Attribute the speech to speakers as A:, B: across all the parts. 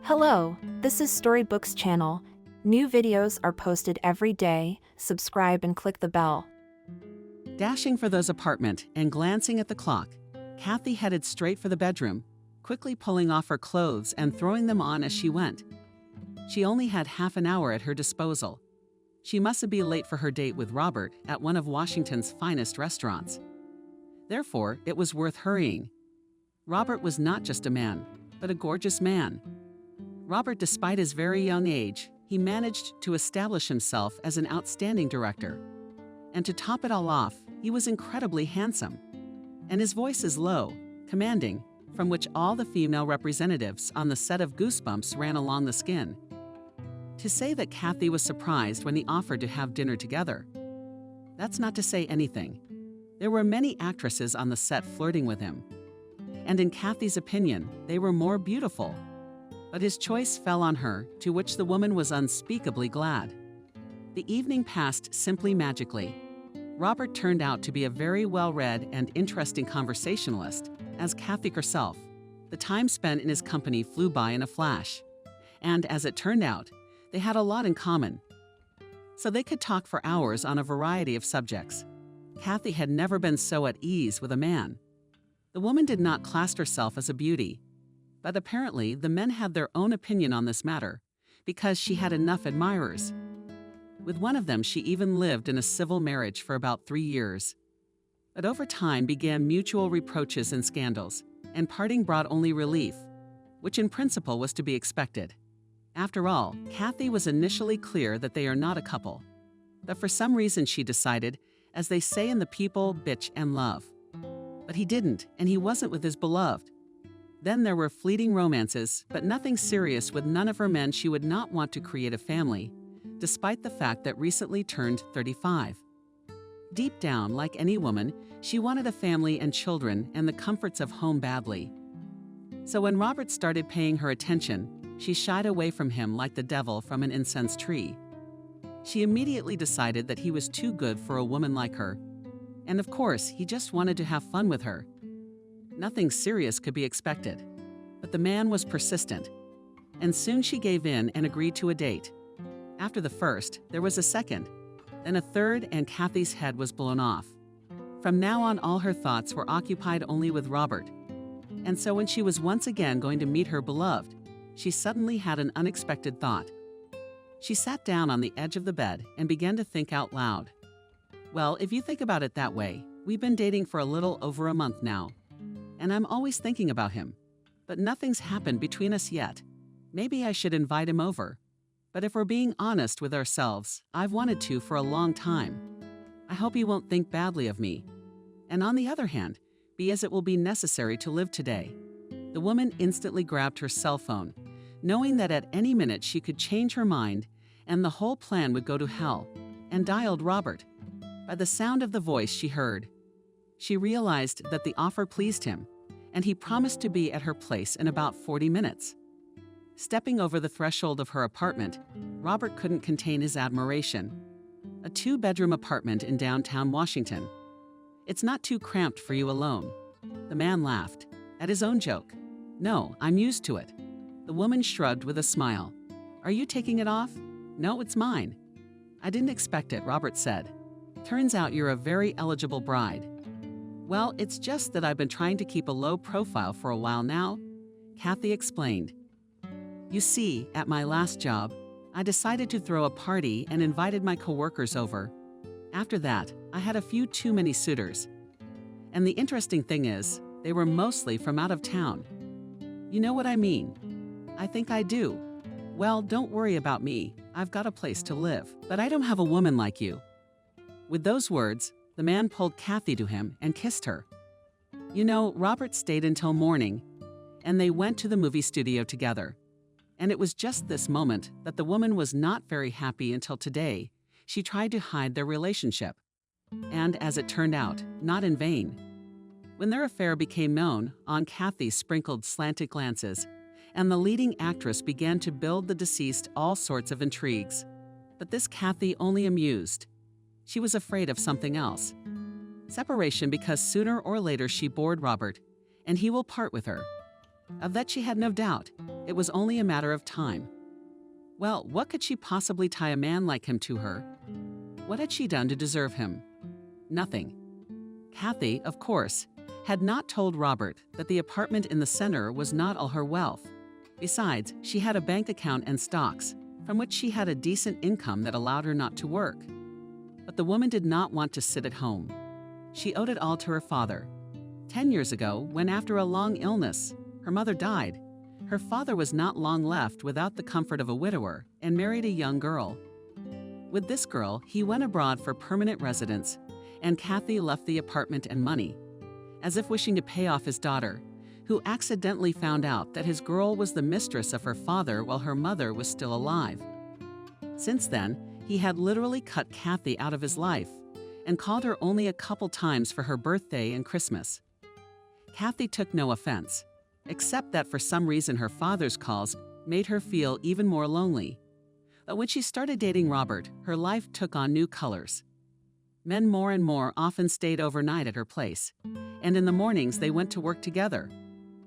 A: Hello, this is Storybooks channel. New videos are posted every day. Subscribe and click the bell.
B: Dashing for those apartment and glancing at the clock, Kathy headed straight for the bedroom, quickly pulling off her clothes and throwing them on as she went. She only had half an hour at her disposal. She mustn't be late for her date with Robert at one of Washington's finest restaurants. Therefore, it was worth hurrying. Robert was not just a man, but a gorgeous man. Robert, despite his very young age, he managed to establish himself as an outstanding director. And to top it all off, he was incredibly handsome. And his voice is low, commanding, from which all the female representatives on the set of Goosebumps ran along the skin. To say that Kathy was surprised when he offered to have dinner together, that's not to say anything. There were many actresses on the set flirting with him. And in Kathy's opinion, they were more beautiful. But his choice fell on her, to which the woman was unspeakably glad. The evening passed simply magically. Robert turned out to be a very well-read and interesting conversationalist, as Kathy herself. The time spent in his company flew by in a flash. And as it turned out, they had a lot in common. So they could talk for hours on a variety of subjects. Kathy had never been so at ease with a man. The woman did not class herself as a beauty, but apparently the men had their own opinion on this matter, because she had enough admirers. With one of them, she even lived in a civil marriage for about 3 years. But over time began mutual reproaches and scandals, and parting brought only relief, which in principle was to be expected. After all, Kathy was initially clear that they are not a couple. But for some reason she decided, as they say in The People, bitch and love. But he didn't, and he wasn't with his beloved. Then there were fleeting romances, but nothing serious with none of her men. She would not want to create a family, despite the fact that recently turned 35. Deep down, like any woman, she wanted a family and children and the comforts of home badly. So when Robert started paying her attention, she shied away from him like the devil from an incense tree. She immediately decided that he was too good for a woman like her. And of course, he just wanted to have fun with her. Nothing serious could be expected. But the man was persistent. And soon she gave in and agreed to a date. After the first, there was a second, then a third, and Kathy's head was blown off. From now on, all her thoughts were occupied only with Robert. And so when she was once again going to meet her beloved, she suddenly had an unexpected thought. She sat down on the edge of the bed and began to think out loud. Well, if you think about it that way, we've been dating for a little over a month now. And I'm always thinking about him. But nothing's happened between us yet. Maybe I should invite him over. But if we're being honest with ourselves, I've wanted to for a long time. I hope he won't think badly of me. And on the other hand, be as it will be necessary to live today. The woman instantly grabbed her cell phone, knowing that at any minute she could change her mind and the whole plan would go to hell, and dialed Robert. By the sound of the voice she heard, she realized that the offer pleased him, and he promised to be at her place in about 40 minutes. Stepping over the threshold of her apartment, Robert couldn't contain his admiration. A 2-bedroom apartment in downtown Washington. It's not too cramped for you alone. The man laughed, at his own joke. No, I'm used to it. The woman shrugged with a smile. Are you taking it off? No, it's mine. I didn't expect it, Robert said. Turns out you're a very eligible bride. Well, it's just that I've been trying to keep a low profile for a while now, Kathy explained. You see, at my last job, I decided to throw a party and invited my coworkers over. After that, I had a few too many suitors. And the interesting thing is, they were mostly from out of town. You know what I mean? I think I do. Well, don't worry about me. I've got a place to live, but I don't have a woman like you. With those words, the man pulled Kathy to him and kissed her. You know, Robert stayed until morning, and they went to the movie studio together. And it was just this moment that the woman was not very happy until today. She tried to hide their relationship. And as it turned out, not in vain. When their affair became known, Aunt Kathy sprinkled slanted glances, and the leading actress began to build the deceased all sorts of intrigues. But this Kathy only amused. She was afraid of something else. Separation, because sooner or later she bored Robert, and he will part with her. Of that she had no doubt. It was only a matter of time. Well, what could she possibly tie a man like him to her? What had she done to deserve him? Nothing. Kathy, of course, had not told Robert that the apartment in the center was not all her wealth. Besides, she had a bank account and stocks, from which she had a decent income that allowed her not to work. But the woman did not want to sit at home. She owed it all to her father. 10 years ago, when after a long illness, her mother died, her father was not long left without the comfort of a widower and married a young girl. With this girl, he went abroad for permanent residence, and Kathy left the apartment and money, as if wishing to pay off his daughter, who accidentally found out that his girl was the mistress of her father while her mother was still alive. Since then, he had literally cut Kathy out of his life and called her only a couple times for her birthday and Christmas. Kathy took no offense, except that for some reason her father's calls made her feel even more lonely. But when she started dating Robert, her life took on new colors. Men more and more often stayed overnight at her place, and in the mornings they went to work together.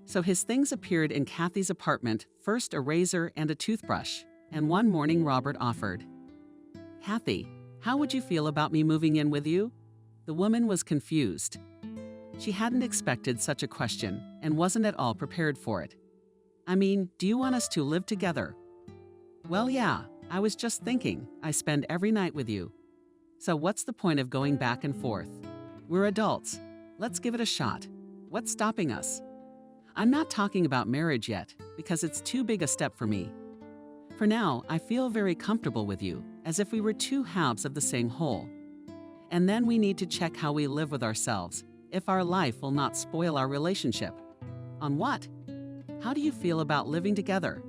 B: So his things appeared in Kathy's apartment, first a razor and a toothbrush, and one morning Robert offered, "Kathy, how would you feel about me moving in with you?" The woman was confused. She hadn't expected such a question and wasn't at all prepared for it. "I mean, do you want us to live together?" "Well, yeah, I was just thinking, I spend every night with you. So what's the point of going back and forth? We're adults. Let's give it a shot. What's stopping us? I'm not talking about marriage yet, because it's too big a step for me. For now, I feel very comfortable with you, as if we were two halves of the same whole. And then we need to check how we live with ourselves, if our life will not spoil our relationship." "On what? How do you feel about living together?"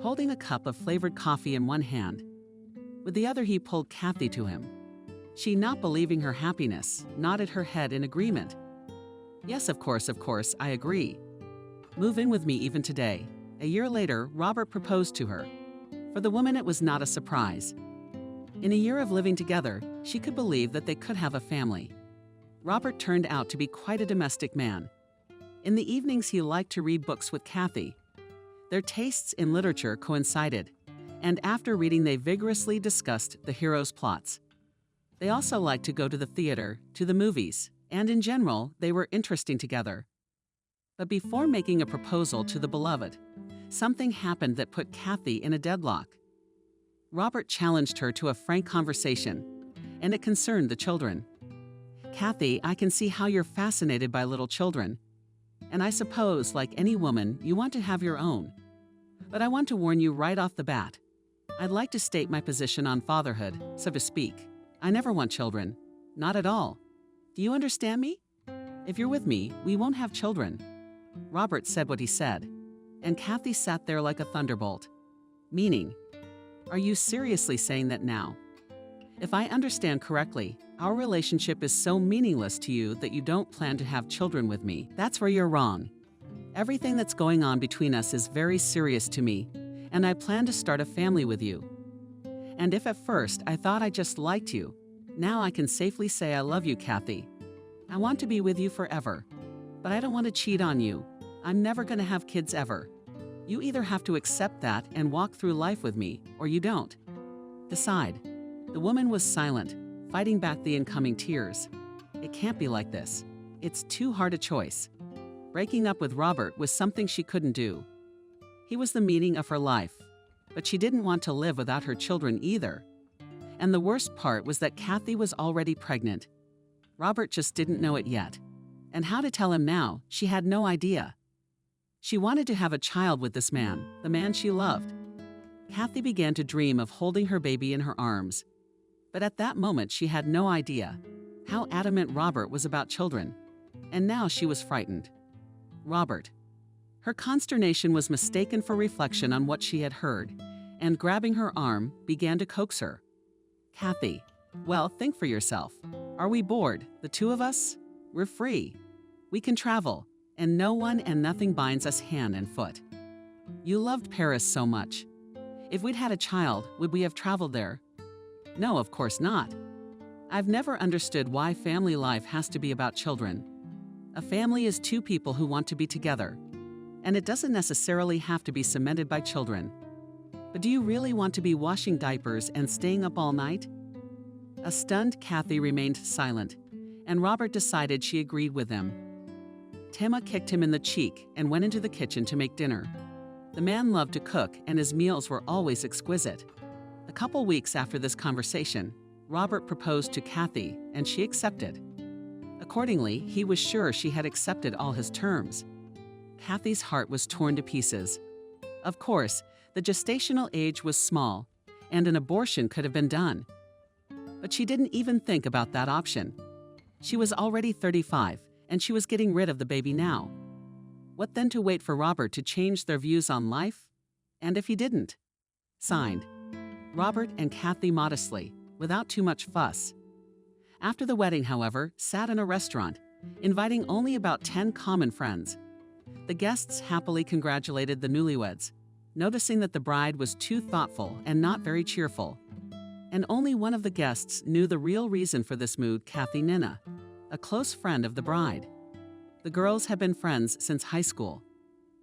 B: Holding a cup of flavored coffee in one hand, with the other he pulled Kathy to him. She, not believing her happiness, nodded her head in agreement. "Yes, of course, I agree. Move in with me even today." A year later, Robert proposed to her. For the woman, it was not a surprise. In a year of living together, she could believe that they could have a family. Robert turned out to be quite a domestic man. In the evenings, he liked to read books with Kathy. Their tastes in literature coincided, and after reading, they vigorously discussed the heroes' plots. They also liked to go to the theater, to the movies, and in general, they were interesting together. But before making a proposal to the beloved, something happened that put Kathy in a deadlock. Robert challenged her to a frank conversation, and it concerned the children. "Kathy, I can see how you're fascinated by little children. And I suppose, like any woman, you want to have your own. But I want to warn you right off the bat. I'd like to state my position on fatherhood, so to speak. I never want children. Not at all. Do you understand me? If you're with me, we won't have children." Robert said what he said, and Kathy sat there like a thunderbolt. "Meaning, are you seriously saying that now? If I understand correctly, our relationship is so meaningless to you that you don't plan to have children with me. That's where you're wrong. Everything that's going on between us is very serious to me, and I plan to start a family with you. And if at first I thought I just liked you, now I can safely say I love you, Kathy. I want to be with you forever, but I don't want to cheat on you. I'm never going to have kids ever. You either have to accept that and walk through life with me, or you don't. Decide." The woman was silent, fighting back the incoming tears. It can't be like this. It's too hard a choice. Breaking up with Robert was something she couldn't do. He was the meaning of her life, but she didn't want to live without her children either. And the worst part was that Kathy was already pregnant. Robert just didn't know it yet. And how to tell him now, she had no idea. She wanted to have a child with this man, the man she loved. Kathy began to dream of holding her baby in her arms. But at that moment, she had no idea how adamant Robert was about children. And now she was frightened. Robert. Her consternation was mistaken for reflection on what she had heard, and grabbing her arm, began to coax her. "Kathy, well, think for yourself. Are we bored, the two of us? We're free. We can travel, and no one and nothing binds us hand and foot. You loved Paris so much. If we'd had a child, would we have traveled there? No, of course not. I've never understood why family life has to be about children. A family is two people who want to be together. And it doesn't necessarily have to be cemented by children. But do you really want to be washing diapers and staying up all night? A stunned Kathy remained silent, and Robert decided she agreed with him. Tema kicked him in the cheek and went into the kitchen to make dinner. The man loved to cook, and his meals were always exquisite. A couple weeks after this conversation, Robert proposed to Kathy, and she accepted. Accordingly, he was sure she had accepted all his terms. Kathy's heart was torn to pieces. Of course, the gestational age was small, and an abortion could have been done. But she didn't even think about that option. She was already 35, and she was getting rid of the baby now. What then to wait for Robert to change their views on life? And if he didn't? Signed, Robert and Kathy modestly, without too much fuss. After the wedding, however, sat in a restaurant, inviting only about 10 common friends. The guests happily congratulated the newlyweds, noticing that the bride was too thoughtful and not very cheerful. And only one of the guests knew the real reason for this mood, Kathy Nina, a close friend of the bride. The girls had been friends since high school.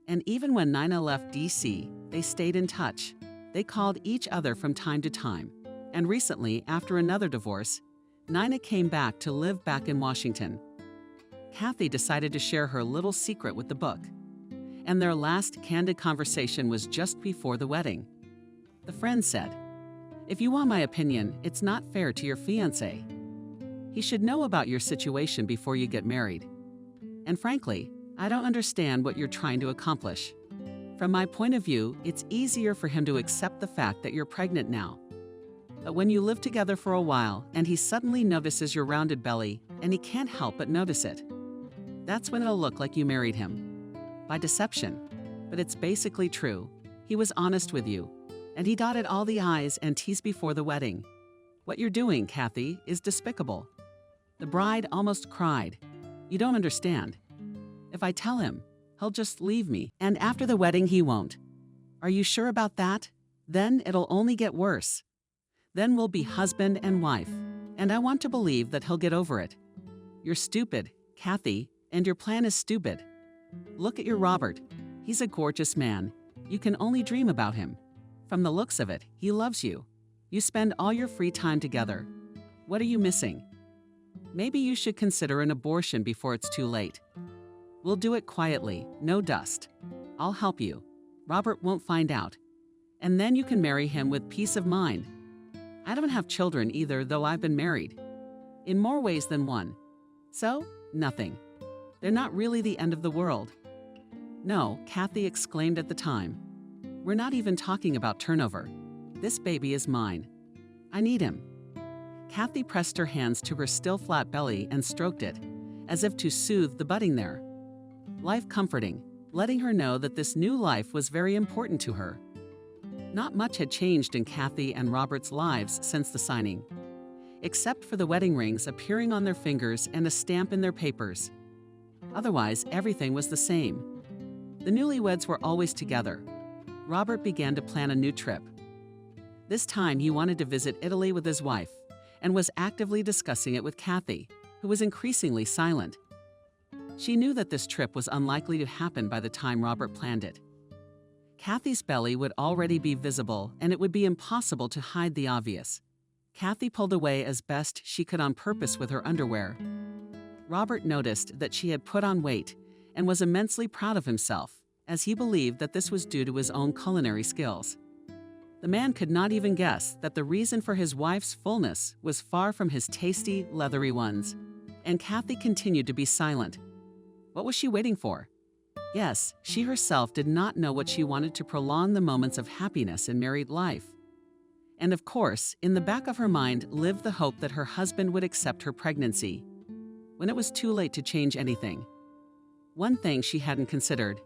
B: And even when Nina left DC, they stayed in touch. They called each other from time to time. And recently, after another divorce, Nina came back to live back in Washington. Kathy decided to share her little secret with the book. And their last candid conversation was just before the wedding. The friend said, "If you want my opinion, it's not fair to your fiancé. He should know about your situation before you get married. And frankly, I don't understand what you're trying to accomplish. From my point of view, it's easier for him to accept the fact that you're pregnant now. But when you live together for a while and he suddenly notices your rounded belly and he can't help but notice it, that's when it'll look like you married him. By deception. But it's basically true. He was honest with you, and he dotted all the I's and T's before the wedding. What you're doing, Kathy, is despicable." The bride almost cried. "You don't understand. If I tell him, he'll just leave me, and after the wedding he won't. Are you sure about that? Then it'll only get worse. Then we'll be husband and wife, and I want to believe that he'll get over it. You're stupid, Kathy, and your plan is stupid. Look at your Robert. He's a gorgeous man. You can only dream about him. From the looks of it, he loves you. You spend all your free time together. What are you missing? Maybe you should consider an abortion before it's too late. We'll do it quietly, no dust. I'll help you. Robert won't find out. And then you can marry him with peace of mind. I don't have children either, though I've been married. In more ways than one. So, nothing. They're not really the end of the world." "No," Kathy exclaimed at the time. "We're not even talking about turnover. This baby is mine. I need him." Kathy pressed her hands to her still flat belly and stroked it, as if to soothe the budding there. Life comforting, letting her know that this new life was very important to her. Not much had changed in Kathy and Robert's lives since the signing, except for the wedding rings appearing on their fingers and a stamp in their papers. Otherwise, everything was the same. The newlyweds were always together. Robert began to plan a new trip. This time he wanted to visit Italy with his wife, and was actively discussing it with Kathy, who was increasingly silent. She knew that this trip was unlikely to happen by the time Robert planned it. Kathy's belly would already be visible, and it would be impossible to hide the obvious. Kathy pulled away as best she could on purpose with her underwear. Robert noticed that she had put on weight and was immensely proud of himself, as he believed that this was due to his own culinary skills. The man could not even guess that the reason for his wife's fullness was far from his tasty, leathery ones. And Kathy continued to be silent. What was she waiting for? Yes, she herself did not know what she wanted to prolong the moments of happiness in married life. And of course, in the back of her mind lived the hope that her husband would accept her pregnancy when it was too late to change anything. One thing she hadn't considered.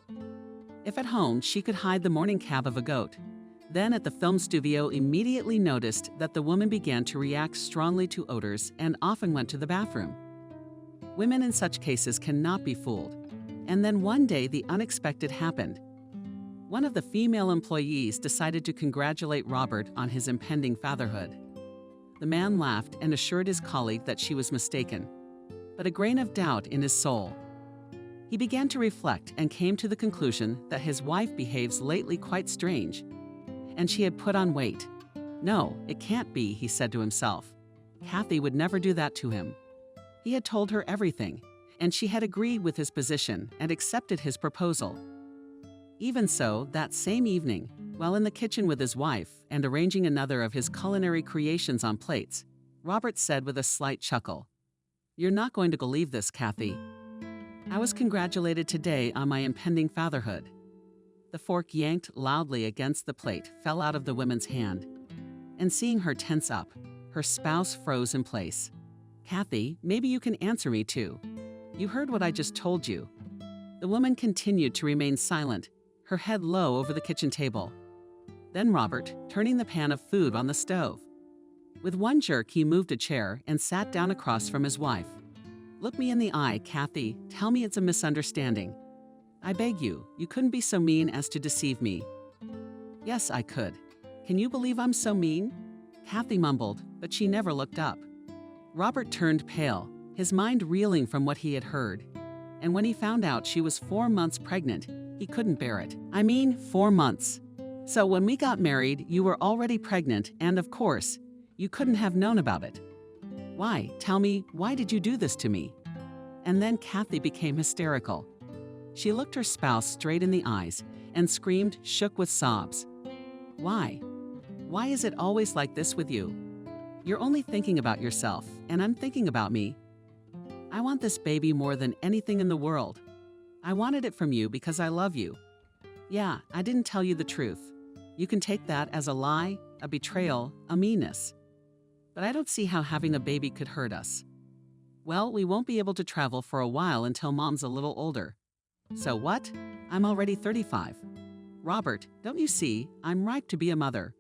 B: If at home she could hide the morning cab of a goat, then at the film studio immediately noticed that the woman began to react strongly to odors and often went to the bathroom. Women in such cases cannot be fooled. And then one day the unexpected happened. One of the female employees decided to congratulate Robert on his impending fatherhood. The man laughed and assured his colleague that she was mistaken, but a grain of doubt in his soul. He began to reflect and came to the conclusion that his wife behaves lately quite strange, and she had put on weight. No, it can't be, he said to himself. Kathy would never do that to him. He had told her everything, and she had agreed with his position and accepted his proposal. Even so, that same evening, while in the kitchen with his wife and arranging another of his culinary creations on plates, Robert said with a slight chuckle, "You're not going to believe this, Kathy. I was congratulated today on my impending fatherhood." The fork yanked loudly against the plate fell out of the woman's hand, and seeing her tense up, her spouse froze in place. "Kathy, maybe you can answer me too. You heard what I just told you." The woman continued to remain silent, her head low over the kitchen table. Then Robert, turning the pan of food on the stove. With one jerk, he moved a chair and sat down across from his wife. "Look me in the eye, Kathy. Tell me it's a misunderstanding. I beg you, you couldn't be so mean as to deceive me." "Yes, I could. Can you believe I'm so mean?" Kathy mumbled, but she never looked up. Robert turned pale, his mind reeling from what he had heard. And when he found out she was 4 months pregnant, he couldn't bear it. "I mean, 4 months. So when we got married, you were already pregnant, and of course, you couldn't have known about it. Why? Tell me, why did you do this to me?" And then Kathy became hysterical. She looked her spouse straight in the eyes and screamed, shook with sobs. "Why? Why is it always like this with you? You're only thinking about yourself, and I'm thinking about me. I want this baby more than anything in the world. I wanted it from you because I love you. Yeah, I didn't tell you the truth. You can take that as a lie, a betrayal, a meanness. But I don't see how having a baby could hurt us. Well, we won't be able to travel for a while until Mom's a little older. So what? I'm already 35. Robert, don't you see, I'm ripe to be a mother.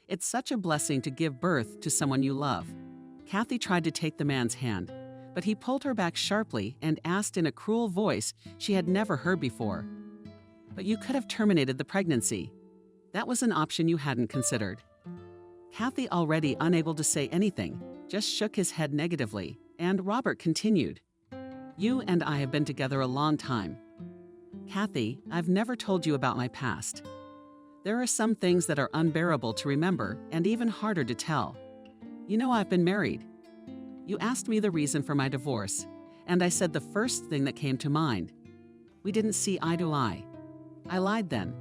B: It's such a blessing to give birth to someone you love." Kathy tried to take the man's hand, but he pulled her back sharply and asked in a cruel voice she had never heard before, "But you could have terminated the pregnancy. That was an option you hadn't considered." Kathy, already unable to say anything, just shook his head negatively, and Robert continued, "You and I have been together a long time. Kathy, I've never told you about my past. There are some things that are unbearable to remember and even harder to tell. You know I've been married. You asked me the reason for my divorce, and I said the first thing that came to mind. We didn't see eye to eye. I lied then.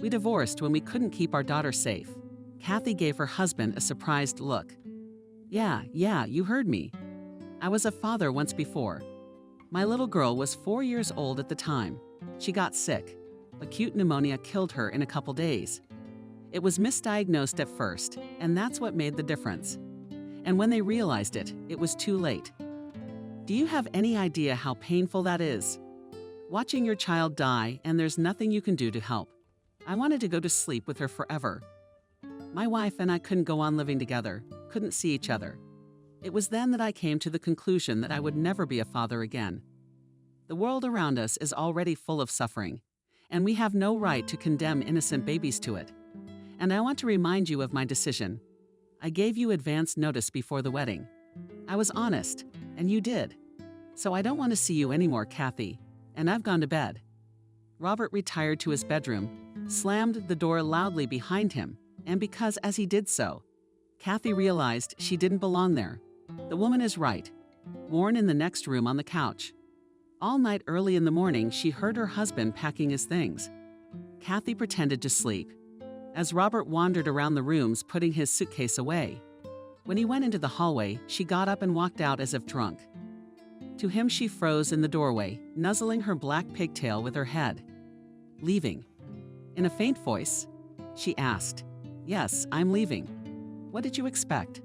B: We divorced when we couldn't keep our daughter safe." Kathy gave her husband a surprised look. Yeah, you heard me. I was a father once before. My little girl was 4 years old at the time. She got sick. Acute pneumonia killed her in a couple days. It was misdiagnosed at first, and that's what made the difference. And when they realized it, it was too late. Do you have any idea how painful that is? Watching your child die and there's nothing you can do to help. I wanted to go to sleep with her forever. My wife and I couldn't go on living together, couldn't see each other. It was then that I came to the conclusion that I would never be a father again. The world around us is already full of suffering, and we have no right to condemn innocent babies to it. And I want to remind you of my decision. I gave you advance notice before the wedding. I was honest, and you did. So I don't want to see you anymore, Kathy, and I've gone to bed." Robert retired to his bedroom, slammed the door loudly behind him, and because as he did so, Kathy realized she didn't belong there. The woman is right. Warren in the next room on the couch. All night early in the morning, she heard her husband packing his things. Kathy pretended to sleep, as Robert wandered around the rooms putting his suitcase away. When he went into the hallway, she got up and walked out as if drunk. To him, she froze in the doorway, nuzzling her black pigtail with her head. "Leaving?" In a faint voice, she asked. "Yes, I'm leaving. What did you expect?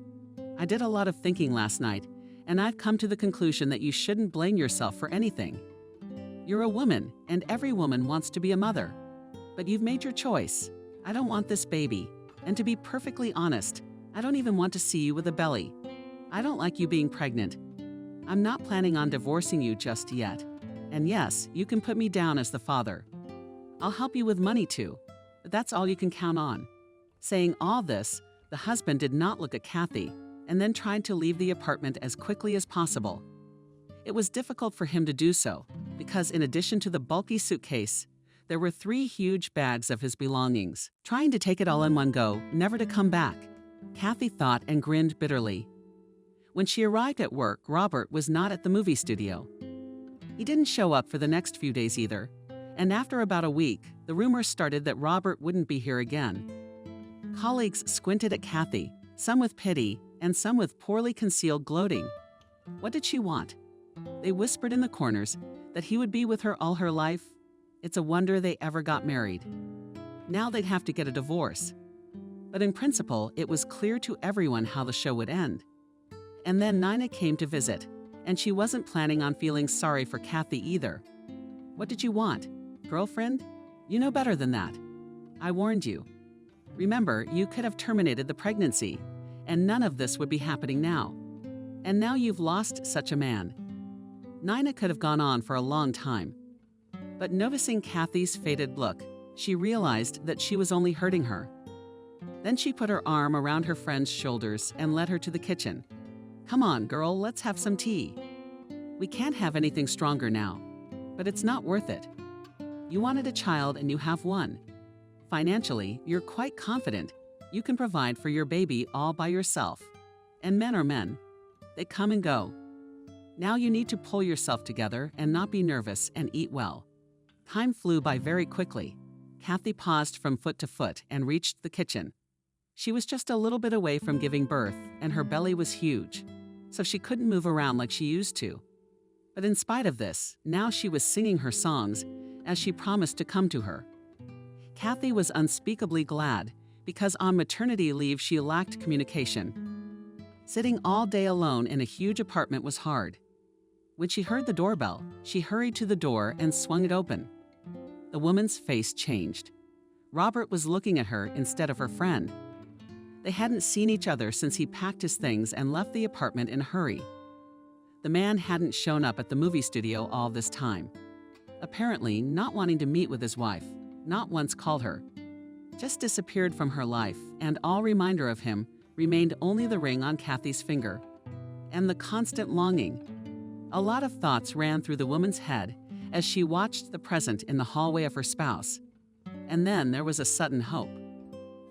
B: I did a lot of thinking last night, and I've come to the conclusion that you shouldn't blame yourself for anything. You're a woman, and every woman wants to be a mother. But you've made your choice. I don't want this baby. And to be perfectly honest, I don't even want to see you with a belly. I don't like you being pregnant. I'm not planning on divorcing you just yet. And yes, you can put me down as the father. I'll help you with money too, but that's all you can count on." Saying all this, the husband did not look at Kathy, and then tried to leave the apartment as quickly as possible. It was difficult for him to do so, because in addition to the bulky suitcase, there were 3 huge bags of his belongings. Trying to take it all in one go, never to come back, Kathy thought and grinned bitterly. When she arrived at work, Robert was not at the movie studio. He didn't show up for the next few days either, and after about a week, the rumors started that Robert wouldn't be here again. Colleagues squinted at Kathy, some with pity and some with poorly concealed gloating. What did she want? They whispered in the corners that he would be with her all her life. It's a wonder they ever got married. Now they'd have to get a divorce. But in principle, it was clear to everyone how the show would end. And then Nina came to visit, and she wasn't planning on feeling sorry for Kathy either. What did you want? Girlfriend? You know better than that. I warned you. Remember, you could have terminated the pregnancy, and none of this would be happening now. And now you've lost such a man. Nina could have gone on for a long time. But noticing Kathy's faded look, she realized that she was only hurting her. Then she put her arm around her friend's shoulders and led her to the kitchen. Come on, girl, let's have some tea. We can't have anything stronger now, but it's not worth it. You wanted a child and you have one. Financially, you're quite confident you can provide for your baby all by yourself. And men are men. They come and go. Now you need to pull yourself together and not be nervous and eat well. Time flew by very quickly. Kathy paused from foot to foot and reached the kitchen. She was just a little bit away from giving birth, and her belly was huge, so she couldn't move around like she used to. But in spite of this, now she was singing her songs as she promised to come to her. Kathy was unspeakably glad because on maternity leave she lacked communication. Sitting all day alone in a huge apartment was hard. When she heard the doorbell, she hurried to the door and swung it open. The woman's face changed. Robert was looking at her instead of her friend. They hadn't seen each other since he packed his things and left the apartment in a hurry. The man hadn't shown up at the movie studio all this time, apparently not wanting to meet with his wife, not once called her. Just disappeared from her life, and all reminder of him remained only the ring on Kathy's finger, and the constant longing. A lot of thoughts ran through the woman's head as she watched the present in the hallway of her spouse. And then there was a sudden hope.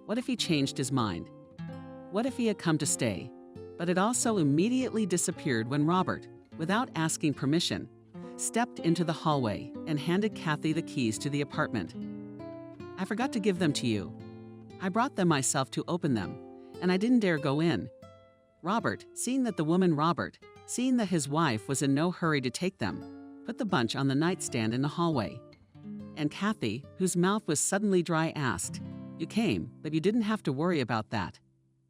B: What if he changed his mind? What if he had come to stay? But it also immediately disappeared when Robert, without asking permission, stepped into the hallway and handed Kathy the keys to the apartment. I forgot to give them to you. I brought them myself to open them, and I didn't dare go in. Robert, seeing that his wife was in no hurry to take them, put the bunch on the nightstand in the hallway. And Kathy, whose mouth was suddenly dry, asked, "You came, but you didn't have to worry about that."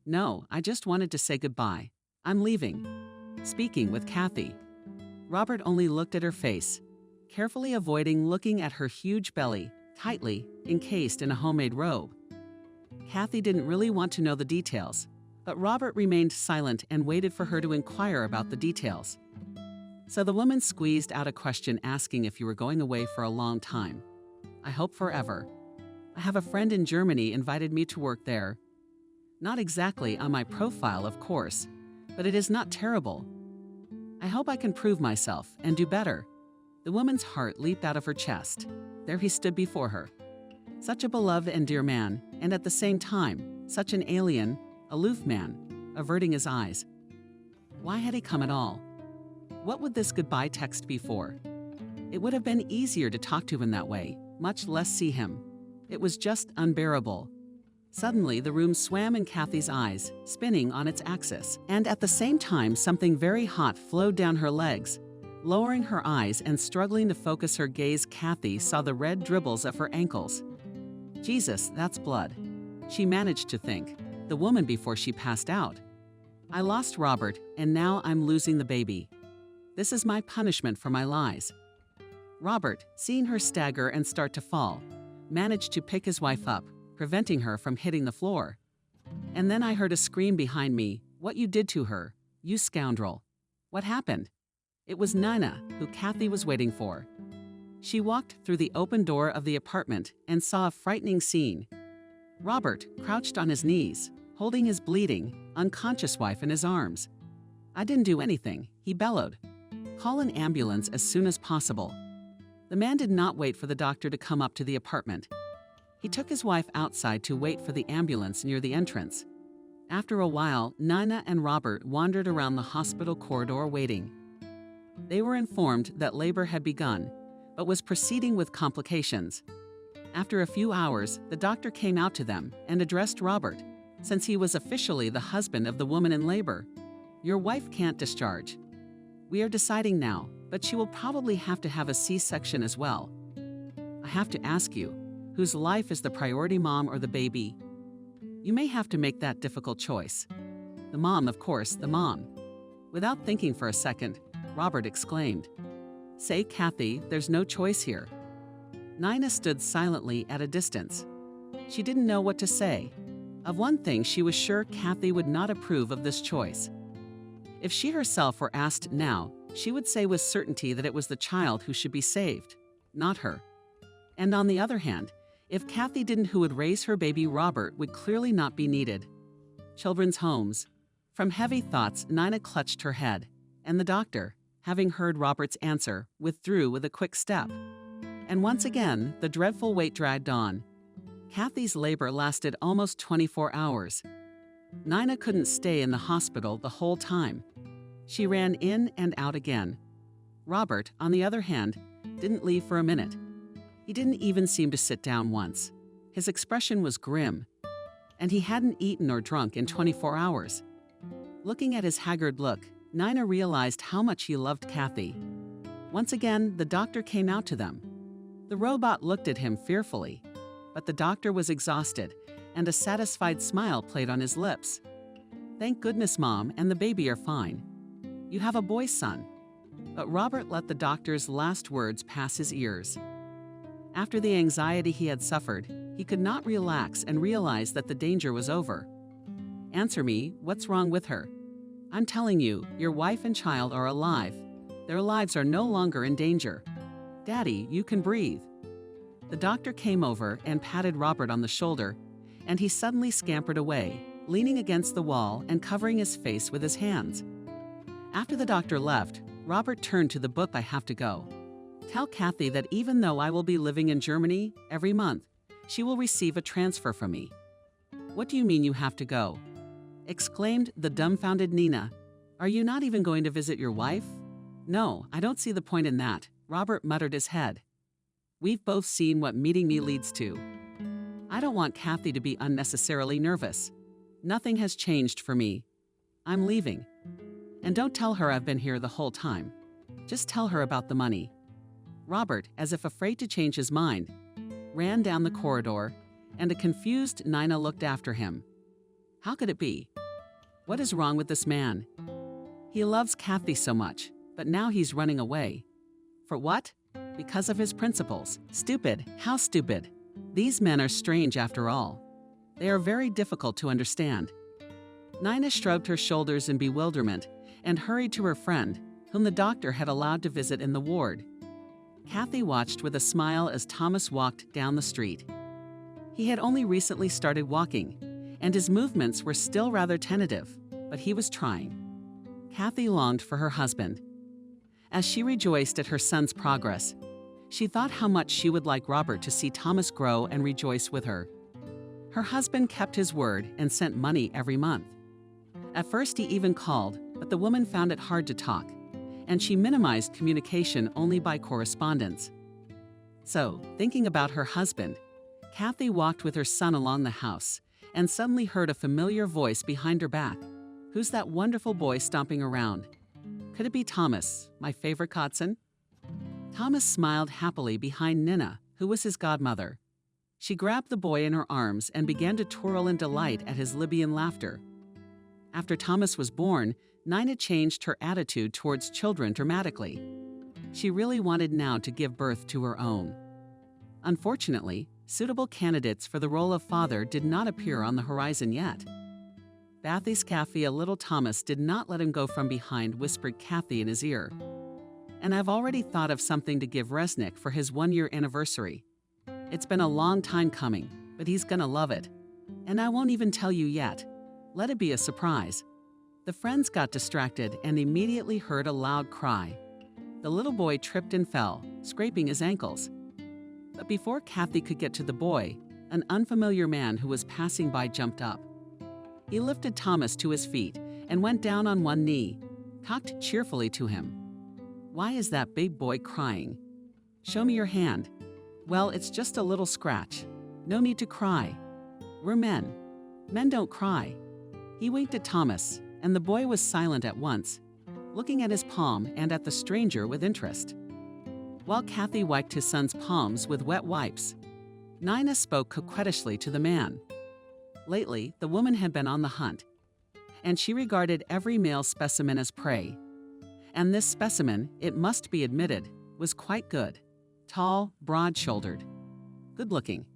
B: "No, I just wanted to say goodbye. I'm leaving." Speaking with Kathy. Robert only looked at her face, carefully avoiding looking at her huge belly, tightly encased in a homemade robe. Kathy didn't really want to know the details, but Robert remained silent and waited for her to inquire about the details. So the woman squeezed out a question asking if you were going away for a long time. "I hope forever. I have a friend in Germany invited me to work there. Not exactly on my profile, of course, but it is not terrible. I hope I can prove myself and do better." The woman's heart leaped out of her chest. There he stood before her. Such a beloved and dear man, and at the same time, such an alien, aloof man, averting his eyes. Why had he come at all? What would this goodbye text be for? It would have been easier to talk to him that way, much less see him. It was just unbearable. Suddenly, the room swam in Kathy's eyes, spinning on its axis, and at the same time, something very hot flowed down her legs. Lowering her eyes and struggling to focus her gaze, Kathy saw the red dribbles of her ankles. Jesus, that's blood. She managed to think, the woman before she passed out. I lost Robert, and now I'm losing the baby. This is my punishment for my lies. Robert, seeing her stagger and start to fall, managed to pick his wife up, preventing her from hitting the floor. And then I heard a scream behind me, "What you did to her, you scoundrel." What happened? It was Nina, who Kathy was waiting for. She walked through the open door of the apartment and saw a frightening scene. Robert crouched on his knees, holding his bleeding, unconscious wife in his arms. "I didn't do anything," he bellowed. "Call an ambulance as soon as possible." The man did not wait for the doctor to come up to the apartment. He took his wife outside to wait for the ambulance near the entrance. After a while, Nina and Robert wandered around the hospital corridor waiting. They were informed that labor had begun, but was proceeding with complications. After a few hours, the doctor came out to them and addressed Robert, since he was officially the husband of the woman in labor. "Your wife can't discharge. We are deciding now, but she will probably have to have a C-section as well. I have to ask you, whose life is the priority, mom or the baby? You may have to make that difficult choice." "The mom, of course, the mom." Without thinking for a second, Robert exclaimed, "Say, Kathy, there's no choice here." Nina stood silently at a distance. She didn't know what to say. Of one thing, she was sure Kathy would not approve of this choice. If she herself were asked now, she would say with certainty that it was the child who should be saved, not her. And on the other hand, if Kathy didn't, who would raise her baby? Robert would clearly not be needed. Children's homes. From heavy thoughts, Nina clutched her head, and the doctor, having heard Robert's answer, withdrew with a quick step. And once again, the dreadful wait dragged on. Kathy's labor lasted almost 24 hours. Nina couldn't stay in the hospital the whole time. She ran in and out again. Robert, on the other hand, didn't leave for a minute. He didn't even seem to sit down once. His expression was grim, and he hadn't eaten or drunk in 24 hours. Looking at his haggard look, Nina realized how much he loved Kathy. Once again, the doctor came out to them. The robot looked at him fearfully, but the doctor was exhausted, and a satisfied smile played on his lips. "Thank goodness, Mom and the baby are fine. You have a boy, son." But Robert let the doctor's last words pass his ears. After the anxiety he had suffered, he could not relax and realize that the danger was over. "Answer me, what's wrong with her? I'm telling you, your wife and child are alive. Their lives are no longer in danger. Daddy, you can breathe." The doctor came over and patted Robert on the shoulder, and he suddenly scampered away, leaning against the wall and covering his face with his hands. After the doctor left, Robert turned to the book. "I have to go. Tell Kathy that even though I will be living in Germany, every month, she will receive a transfer from me." "What do you mean you have to go?" exclaimed the dumbfounded Nina. "Are you not even going to visit your wife?" "No, I don't see the point in that," Robert muttered his head. "We've both seen what meeting me leads to. I don't want Kathy to be unnecessarily nervous. Nothing has changed for me. I'm leaving. And don't tell her I've been here the whole time. Just tell her about the money." Robert, as if afraid to change his mind, ran down the corridor, and a confused Nina looked after him. How could it be? What is wrong with this man? He loves Kathy so much, but now he's running away. For what? Because of his principles. Stupid. How stupid. These men are strange after all. They are very difficult to understand. Nina shrugged her shoulders in bewilderment and hurried to her friend, whom the doctor had allowed to visit in the ward. Kathy watched with a smile as Thomas walked down the street. He had only recently started walking, and his movements were still rather tentative, but he was trying. Kathy longed for her husband. As she rejoiced at her son's progress, she thought how much she would like Robert to see Thomas grow and rejoice with her. Her husband kept his word and sent money every month. At first he even called, but the woman found it hard to talk, and she minimized communication only by correspondence. So, thinking about her husband, Kathy walked with her son along the house and suddenly heard a familiar voice behind her back. Who's that wonderful boy stomping around? Could it be Thomas, my favorite Kotzen? Thomas smiled happily behind Nina, who was his godmother. She grabbed the boy in her arms and began to twirl in delight at his Libyan laughter. After Thomas was born, Nina changed her attitude towards children dramatically. She really wanted now to give birth to her own. Unfortunately, suitable candidates for the role of father did not appear on the horizon yet. Bathy's Kathy, little Thomas did not let him go from behind, whispered Kathy in his ear. "And I've already thought of something to give Resnick for his 1-year anniversary. It's been a long time coming, but he's gonna love it. And I won't even tell you yet. Let it be a surprise." The friends got distracted and immediately heard a loud cry. The little boy tripped and fell, scraping his ankles. But before Kathy could get to the boy, an unfamiliar man who was passing by jumped up. He lifted Thomas to his feet and went down on one knee, talked cheerfully to him. "Why is that big boy crying? Show me your hand." "Well, it's just a little scratch. No need to cry. We're men. Men don't cry." He winked at Thomas, and the boy was silent at once, looking at his palm and at the stranger with interest. While Kathy wiped his son's palms with wet wipes, Nina spoke coquettishly to the man. Lately, the woman had been on the hunt, and she regarded every male specimen as prey. And this specimen, it must be admitted, was quite good. Tall, broad-shouldered, good-looking.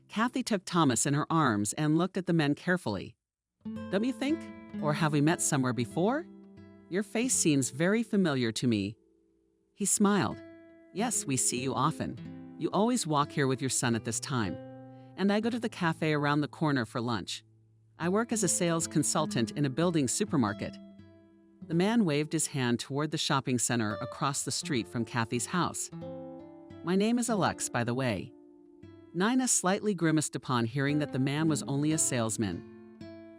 B: Kathy took Thomas in her arms and looked at the men carefully. "Don't you think? Or have we met somewhere before? Your face seems very familiar to me." He smiled. "Yes, we see you often. You always walk here with your son at this time. And I go to the cafe around the corner for lunch. I work as a sales consultant in a building supermarket." The man waved his hand toward the shopping center across the street from Kathy's house. "My name is Alex, by the way." Nina slightly grimaced upon hearing that the man was only a salesman,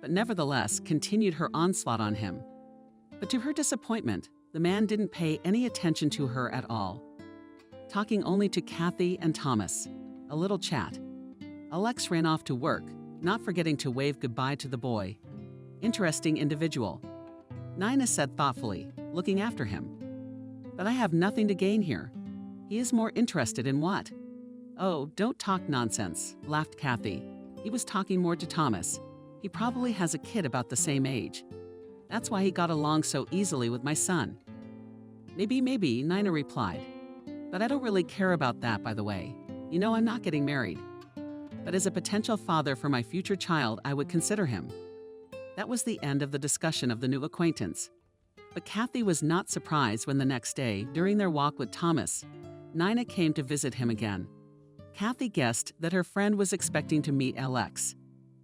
B: but nevertheless continued her onslaught on him. But to her disappointment, the man didn't pay any attention to her at all, talking only to Kathy and Thomas. A little chat. Alex ran off to work, not forgetting to wave goodbye to the boy. "Interesting individual," Nina said thoughtfully, looking after him. "But I have nothing to gain here. He is more interested in what?" "Oh, don't talk nonsense," laughed Kathy. "He was talking more to Thomas. He probably has a kid about the same age. That's why he got along so easily with my son." Maybe, Nina replied. "But I don't really care about that, by the way. You know, I'm not getting married. But as a potential father for my future child, I would consider him." That was the end of the discussion of the new acquaintance. But Kathy was not surprised when the next day, during their walk with Thomas, Nina came to visit him again. Kathy guessed that her friend was expecting to meet Alex,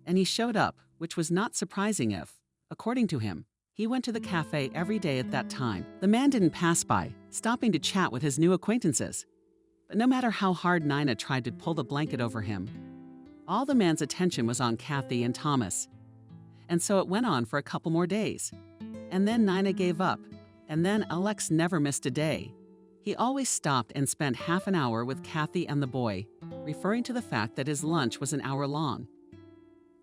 B: and he showed up, which was not surprising if, according to him, he went to the cafe every day at that time. The man didn't pass by, stopping to chat with his new acquaintances. But no matter how hard Nina tried to pull the blanket over him, all the man's attention was on Kathy and Thomas. And so it went on for a couple more days. And then Nina gave up, and then Alex never missed a day. He always stopped and spent half an hour with Kathy and the boy, referring to the fact that his lunch was an hour long.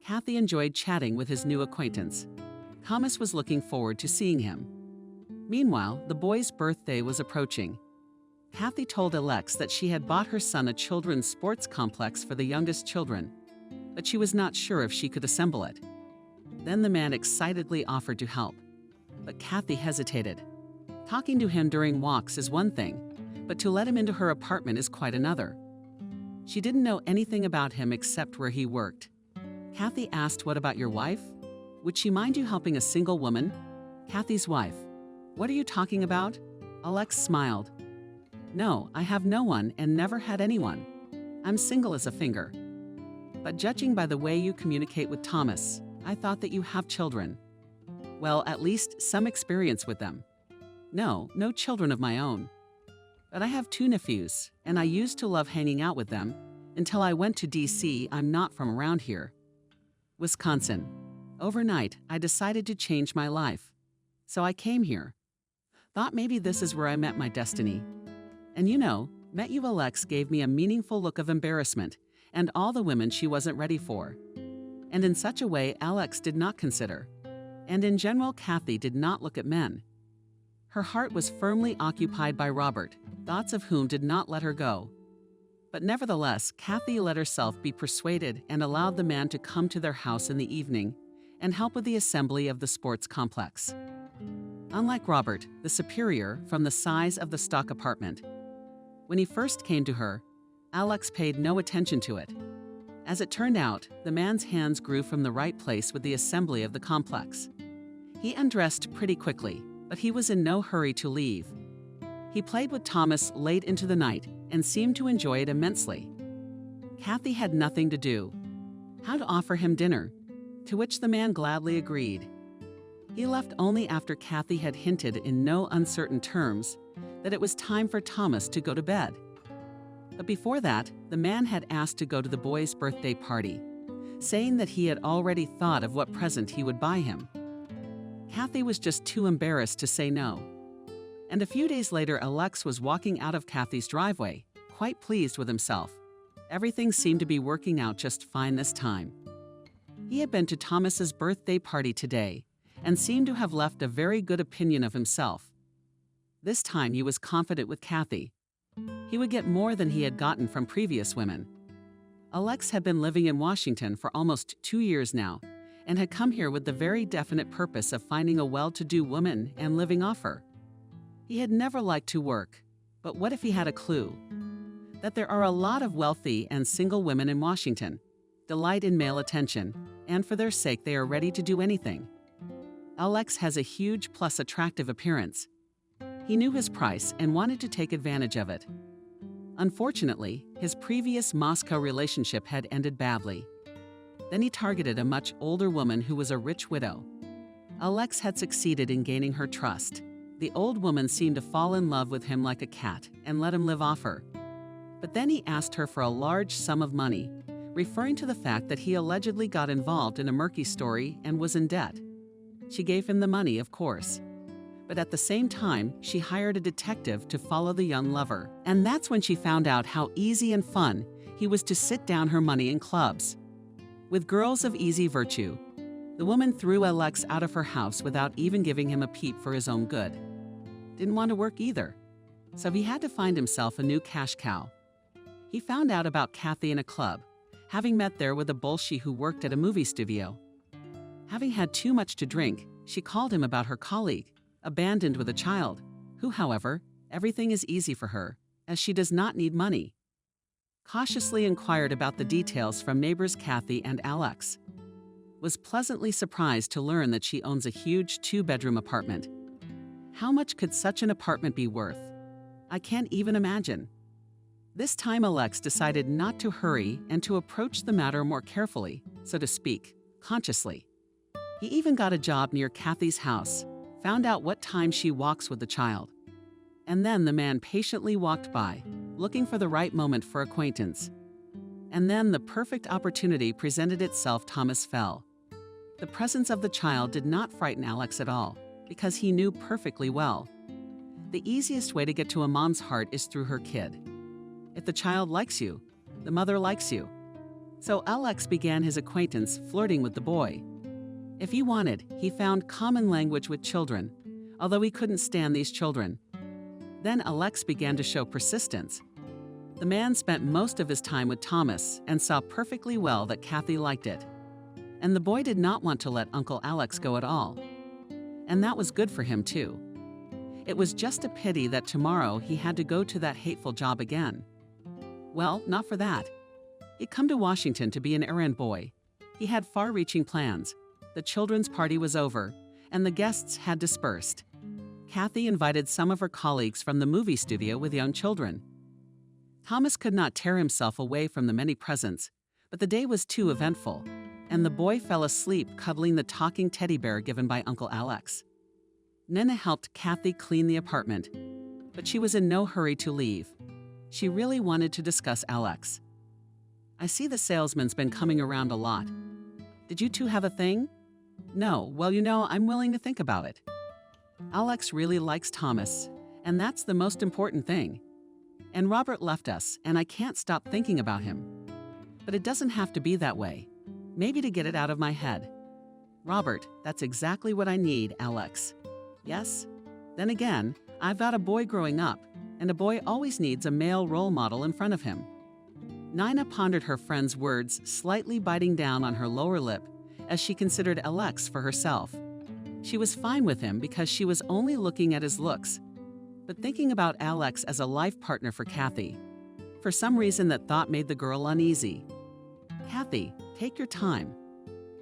B: Kathy enjoyed chatting with his new acquaintance. Thomas was looking forward to seeing him. Meanwhile, the boy's birthday was approaching. Kathy told Alex that she had bought her son a children's sports complex for the youngest children, but she was not sure if she could assemble it. Then the man excitedly offered to help, but Kathy hesitated. Talking to him during walks is one thing, but to let him into her apartment is quite another. She didn't know anything about him except where he worked. Kathy asked, "What about your wife? Would she mind you helping a single woman?" Kathy's wife. "What are you talking about?" Alex smiled. "No, I have no one and never had anyone. I'm single as a finger. But judging by the way you communicate with Thomas, I thought that you have children. Well, at least some experience with them." "No children of my own. But I have 2 nephews, and I used to love hanging out with them until I went to DC. I'm not from around here." Wisconsin. "Overnight, I decided to change my life. So I came here. Thought maybe this is where I met my destiny. And you know, Met You Alex gave me a meaningful look of embarrassment and all the women she wasn't ready for. And in such a way Alex did not consider. And in general, Kathy did not look at men. Her heart was firmly occupied by Robert, thoughts of whom did not let her go. But nevertheless, Kathy let herself be persuaded and allowed the man to come to their house in the evening and help with the assembly of the sports complex. Unlike Robert, the superior, from the size of the stock apartment, when he first came to her, Alex paid no attention to it. As it turned out, the man's hands grew from the right place with the assembly of the complex. He undressed pretty quickly, but he was in no hurry to leave. He played with Thomas late into the night and seemed to enjoy it immensely. Kathy had nothing to do. How to offer him dinner, to which the man gladly agreed. He left only after Kathy had hinted in no uncertain terms that it was time for Thomas to go to bed. But before that, the man had asked to go to the boy's birthday party, saying that he had already thought of what present he would buy him. Kathy was just too embarrassed to say no. And a few days later, Alex was walking out of Kathy's driveway, quite pleased with himself. Everything seemed to be working out just fine this time. He had been to Thomas's birthday party today and seemed to have left a very good opinion of himself. This time he was confident with Kathy. He would get more than he had gotten from previous women. Alex had been living in Washington for almost 2 years now and had come here with the very definite purpose of finding a well-to-do woman and living off her. He had never liked to work, but what if he had a clue? That there are a lot of wealthy and single women in Washington, delight in male attention, and for their sake they are ready to do anything. Alex has a huge plus attractive appearance. He knew his price and wanted to take advantage of it. Unfortunately, his previous Moscow relationship had ended badly. Then he targeted a much older woman who was a rich widow. Alex had succeeded in gaining her trust. The old woman seemed to fall in love with him like a cat and let him live off her. But then he asked her for a large sum of money, referring to the fact that he allegedly got involved in a murky story and was in debt. She gave him the money, of course. But at the same time, she hired a detective to follow the young lover. And that's when she found out how easy and fun he was to sit down her money in clubs. With girls of easy virtue, the woman threw Alex out of her house without even giving him a peep for his own good. Didn't want to work either, so he had to find himself a new cash cow. He found out about Kathy in a club, having met there with a bolshie who worked at a movie studio. Having had too much to drink, she called him about her colleague, abandoned with a child, who, however, everything is easy for her, as she does not need money. Cautiously inquired about the details from neighbors Kathy and Alex. Was pleasantly surprised to learn that she owns a huge 2-bedroom apartment. How much could such an apartment be worth? I can't even imagine. This time Alex decided not to hurry and to approach the matter more carefully, so to speak, consciously. He even got a job near Kathy's house, found out what time she walks with the child. And then the man patiently walked by, looking for the right moment for acquaintance. And then the perfect opportunity presented itself. Thomas fell. The presence of the child did not frighten Alex at all, because he knew perfectly well. The easiest way to get to a mom's heart is through her kid. If the child likes you, the mother likes you. So Alex began his acquaintance flirting with the boy. If he wanted, he found common language with children, although he couldn't stand these children. Then Alex began to show persistence. The man spent most of his time with Thomas and saw perfectly well that Kathy liked it. And the boy did not want to let Uncle Alex go at all. And that was good for him too. It was just a pity that tomorrow he had to go to that hateful job again. Well, not for that. He'd come to Washington to be an errand boy. He had far-reaching plans. The children's party was over, and the guests had dispersed. Kathy invited some of her colleagues from the movie studio with young children. Thomas could not tear himself away from the many presents, but the day was too eventful, and the boy fell asleep cuddling the talking teddy bear given by Uncle Alex. Nina helped Kathy clean the apartment, but she was in no hurry to leave. She really wanted to discuss Alex. I see the salesman's been coming around a lot. Did you two have a thing? No, well, I'm willing to think about it. Alex really likes Thomas, and that's the most important thing. And Robert left us, and I can't stop thinking about him. But it doesn't have to be that way. Maybe to get it out of my head. Robert, that's exactly what I need, Alex. Yes? Then again, I've got a boy growing up, and a boy always needs a male role model in front of him. Nina pondered her friend's words, slightly biting down on her lower lip as she considered Alex for herself. She was fine with him because she was only looking at his looks, but thinking about Alex as a life partner for Kathy. For some reason, that thought made the girl uneasy. Kathy, take your time.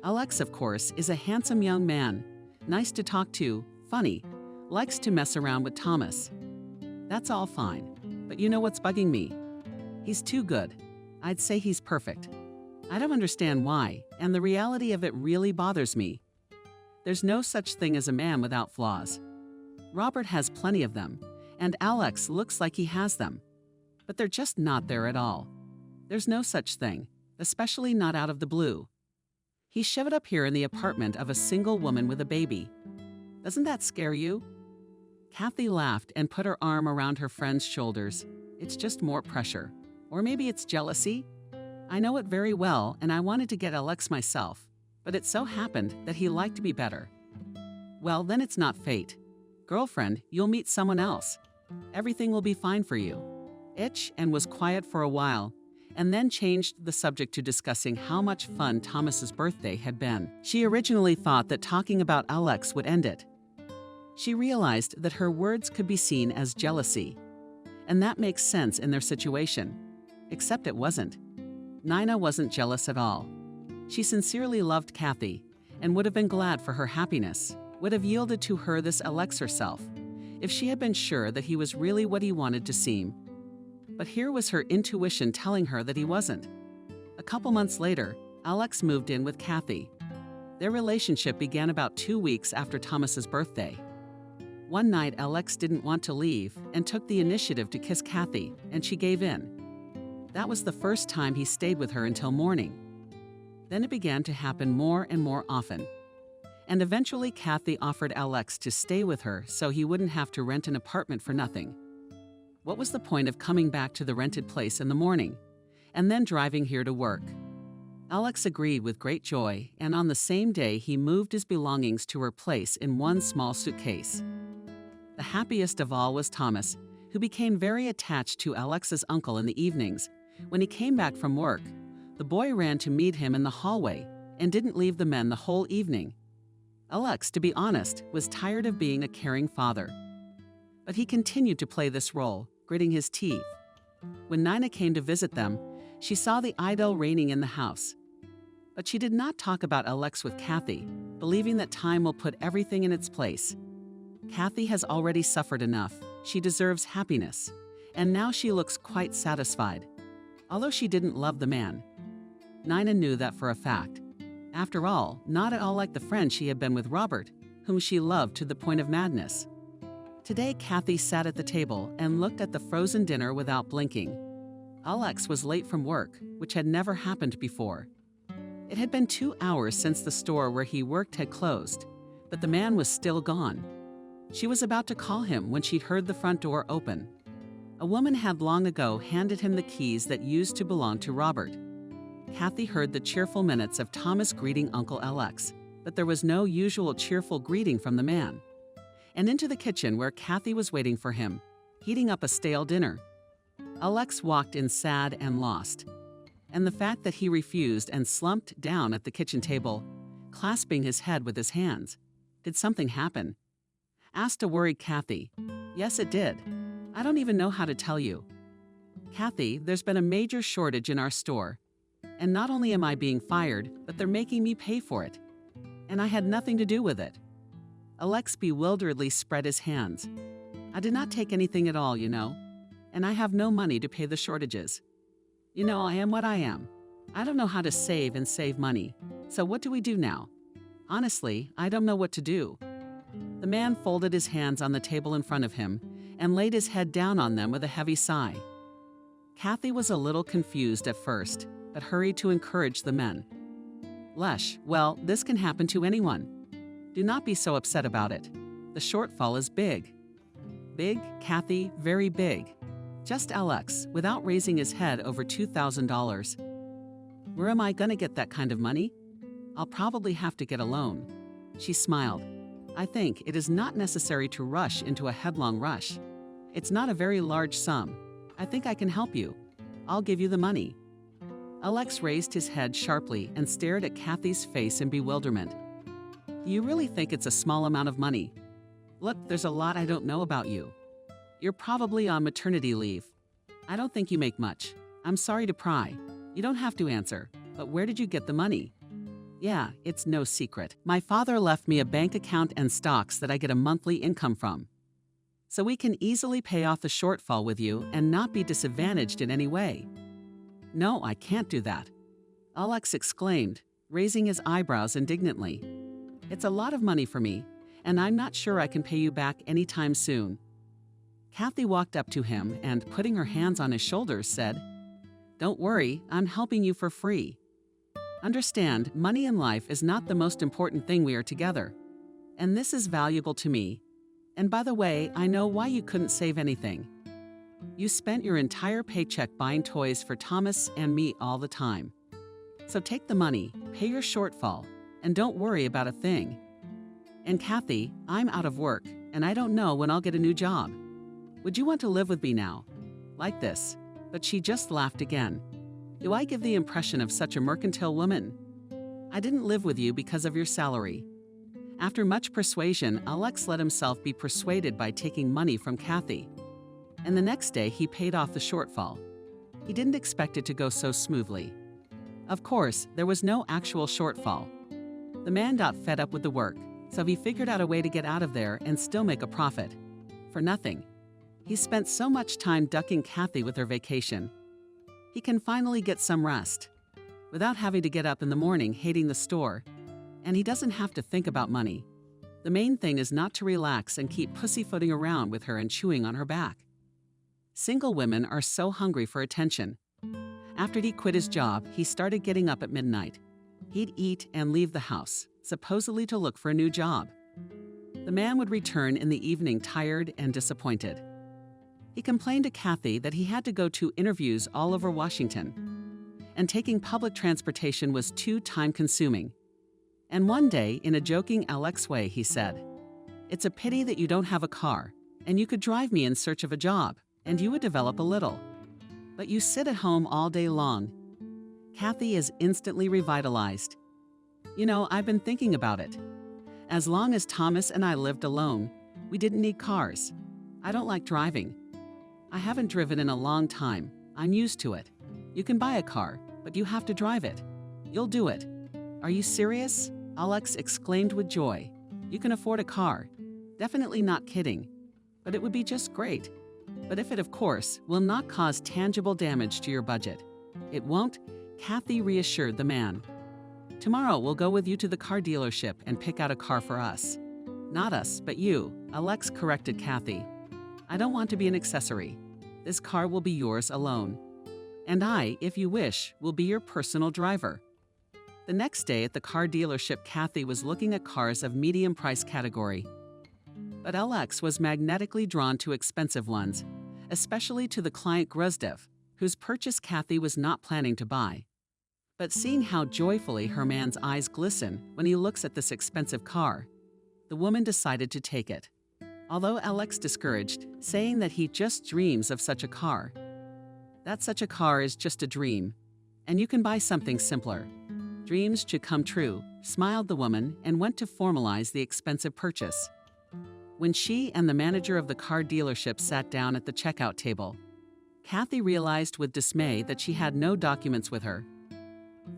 B: Alex, of course, is a handsome young man, nice to talk to, funny, likes to mess around with Thomas. That's all fine, but you know what's bugging me? He's too good. I'd say he's perfect. I don't understand why, and the reality of it really bothers me. There's no such thing as a man without flaws. Robert has plenty of them, and Alex looks like he has them. But they're just not there at all. There's no such thing, especially not out of the blue. He showed up here in the apartment of a single woman with a baby. Doesn't that scare you? Kathy laughed and put her arm around her friend's shoulders. It's just more pressure. Or maybe it's jealousy? I know it very well, and I wanted to get Alex myself, but it so happened that he liked me better. Well, then it's not fate. Girlfriend, you'll meet someone else. Everything will be fine for you. Itch and was quiet for a while, and then changed the subject to discussing how much fun Thomas's birthday had been. She originally thought that talking about Alex would end it. She realized that her words could be seen as jealousy, and that makes sense in their situation. Except it wasn't. Nina wasn't jealous at all. She sincerely loved Kathy and would have been glad for her happiness, would have yielded to her this Alex herself, if she had been sure that he was really what he wanted to seem. But here was her intuition telling her that he wasn't. A couple months later, Alex moved in with Kathy. Their relationship began about 2 weeks after Thomas's birthday. One night, Alex didn't want to leave and took the initiative to kiss Kathy, and she gave in. That was the first time he stayed with her until morning. Then it began to happen more and more often. And eventually, Kathy offered Alex to stay with her so he wouldn't have to rent an apartment for nothing. What was the point of coming back to the rented place in the morning and then driving here to work? Alex agreed with great joy, and on the same day, he moved his belongings to her place in one small suitcase. The happiest of all was Thomas, who became very attached to Alex's uncle in the evenings. When he came back from work, the boy ran to meet him in the hallway and didn't leave the men the whole evening. Alex, to be honest, was tired of being a caring father. But he continued to play this role, gritting his teeth. When Nina came to visit them, she saw the idyll reigning in the house. But she did not talk about Alex with Kathy, believing that time will put everything in its place. Kathy has already suffered enough. She deserves happiness, and now she looks quite satisfied. Although she didn't love the man, Nina knew that for a fact. After all, not at all like the friend she had been with Robert, whom she loved to the point of madness. Today, Kathy sat at the table and looked at the frozen dinner without blinking. Alex was late from work, which had never happened before. It had been 2 hours since the store where he worked had closed, but the man was still gone. She was about to call him when she heard the front door open. A woman had long ago handed him the keys that used to belong to Robert. Kathy heard the cheerful minutes of Thomas greeting Uncle Alex, but there was no usual cheerful greeting from the man. And into the kitchen where Kathy was waiting for him, heating up a stale dinner. Alex walked in sad and lost. And the fact that he refused and slumped down at the kitchen table, clasping his head with his hands. Did something happen? Asked a worried Kathy. Yes, it did. I don't even know how to tell you. Kathy, there's been a major shortage in our store. And not only am I being fired, but they're making me pay for it. And I had nothing to do with it. Alex bewilderedly spread his hands. I did not take anything at all, you know. And I have no money to pay the shortages. You know, I am what I am. I don't know how to save and save money. So what do we do now? Honestly, I don't know what to do. The man folded his hands on the table in front of him and laid his head down on them with a heavy sigh. Kathy was a little confused at first, but hurried to encourage the men. Lesh, well, this can happen to anyone. Do not be so upset about it. The shortfall is big. Big, Kathy, very big. Just Alex, without raising his head, over $2,000. Where am I going to get that kind of money? I'll probably have to get a loan. She smiled. I think it is not necessary to rush into a headlong rush. It's not a very large sum. I think I can help you. I'll give you the money. Alex raised his head sharply and stared at Kathy's face in bewilderment. Do you really think it's a small amount of money? Look, there's a lot I don't know about you. You're probably on maternity leave. I don't think you make much. I'm sorry to pry. You don't have to answer, but where did you get the money? Yeah, it's no secret. My father left me a bank account and stocks that I get a monthly income from. So we can easily pay off the shortfall with you and not be disadvantaged in any way. No, I can't do that. Alex exclaimed, raising his eyebrows indignantly. It's a lot of money for me, and I'm not sure I can pay you back anytime soon. Kathy walked up to him and, putting her hands on his shoulders, said, "Don't worry, I'm helping you for free. Understand, money in life is not the most important thing we are together. And this is valuable to me. And by the way, I know why you couldn't save anything. You spent your entire paycheck buying toys for Thomas and me all the time. So take the money, pay your shortfall, and don't worry about a thing. And Kathy, I'm out of work, and I don't know when I'll get a new job. Would you want to live with me now? Like this?" But she just laughed again. "Do I give the impression of such a mercantile woman? I didn't live with you because of your salary." After much persuasion, Alex let himself be persuaded by taking money from Kathy. And the next day, he paid off the shortfall. He didn't expect it to go so smoothly. Of course, there was no actual shortfall. The man got fed up with the work, so he figured out a way to get out of there and still make a profit. For nothing. He spent so much time ducking Kathy with her vacation. He can finally get some rest, without having to get up in the morning hating the store. And he doesn't have to think about money. The main thing is not to relax and keep pussyfooting around with her and chewing on her back. Single women are so hungry for attention. After he quit his job, he started getting up at midnight. He'd eat and leave the house, supposedly to look for a new job. The man would return in the evening tired and disappointed. He complained to Kathy that he had to go to interviews all over Washington, and taking public transportation was too time-consuming. And one day, in a joking Alex way, he said, "It's a pity that you don't have a car, and you could drive me in search of a job, and you would develop a little. But you sit at home all day long." Kathy is instantly revitalized. "You know, I've been thinking about it. As long as Thomas and I lived alone, we didn't need cars. I don't like driving. I haven't driven in a long time. I'm used to it. You can buy a car, but you have to drive it. You'll do it." "Are you serious?" Alex exclaimed with joy. "You can afford a car. Definitely not kidding. But it would be just great. But if it, of course, will not cause tangible damage to your budget." "It won't," Kathy reassured the man. "Tomorrow we'll go with you to the car dealership and pick out a car for us." "Not us, but you," Alex corrected Kathy. "I don't want to be an accessory. This car will be yours alone. And I, if you wish, will be your personal driver." The next day at the car dealership, Kathy was looking at cars of medium price category. But Alex was magnetically drawn to expensive ones, especially to the client Gruzdev, whose purchase Kathy was not planning to buy. But seeing how joyfully her man's eyes glisten when he looks at this expensive car, the woman decided to take it. Although Alex discouraged, saying that he just dreams of such a car. That such a car is just a dream, and you can buy something simpler. Dreams should come true, smiled the woman and went to formalize the expensive purchase. When she and the manager of the car dealership sat down at the checkout table, Kathy realized with dismay that she had no documents with her.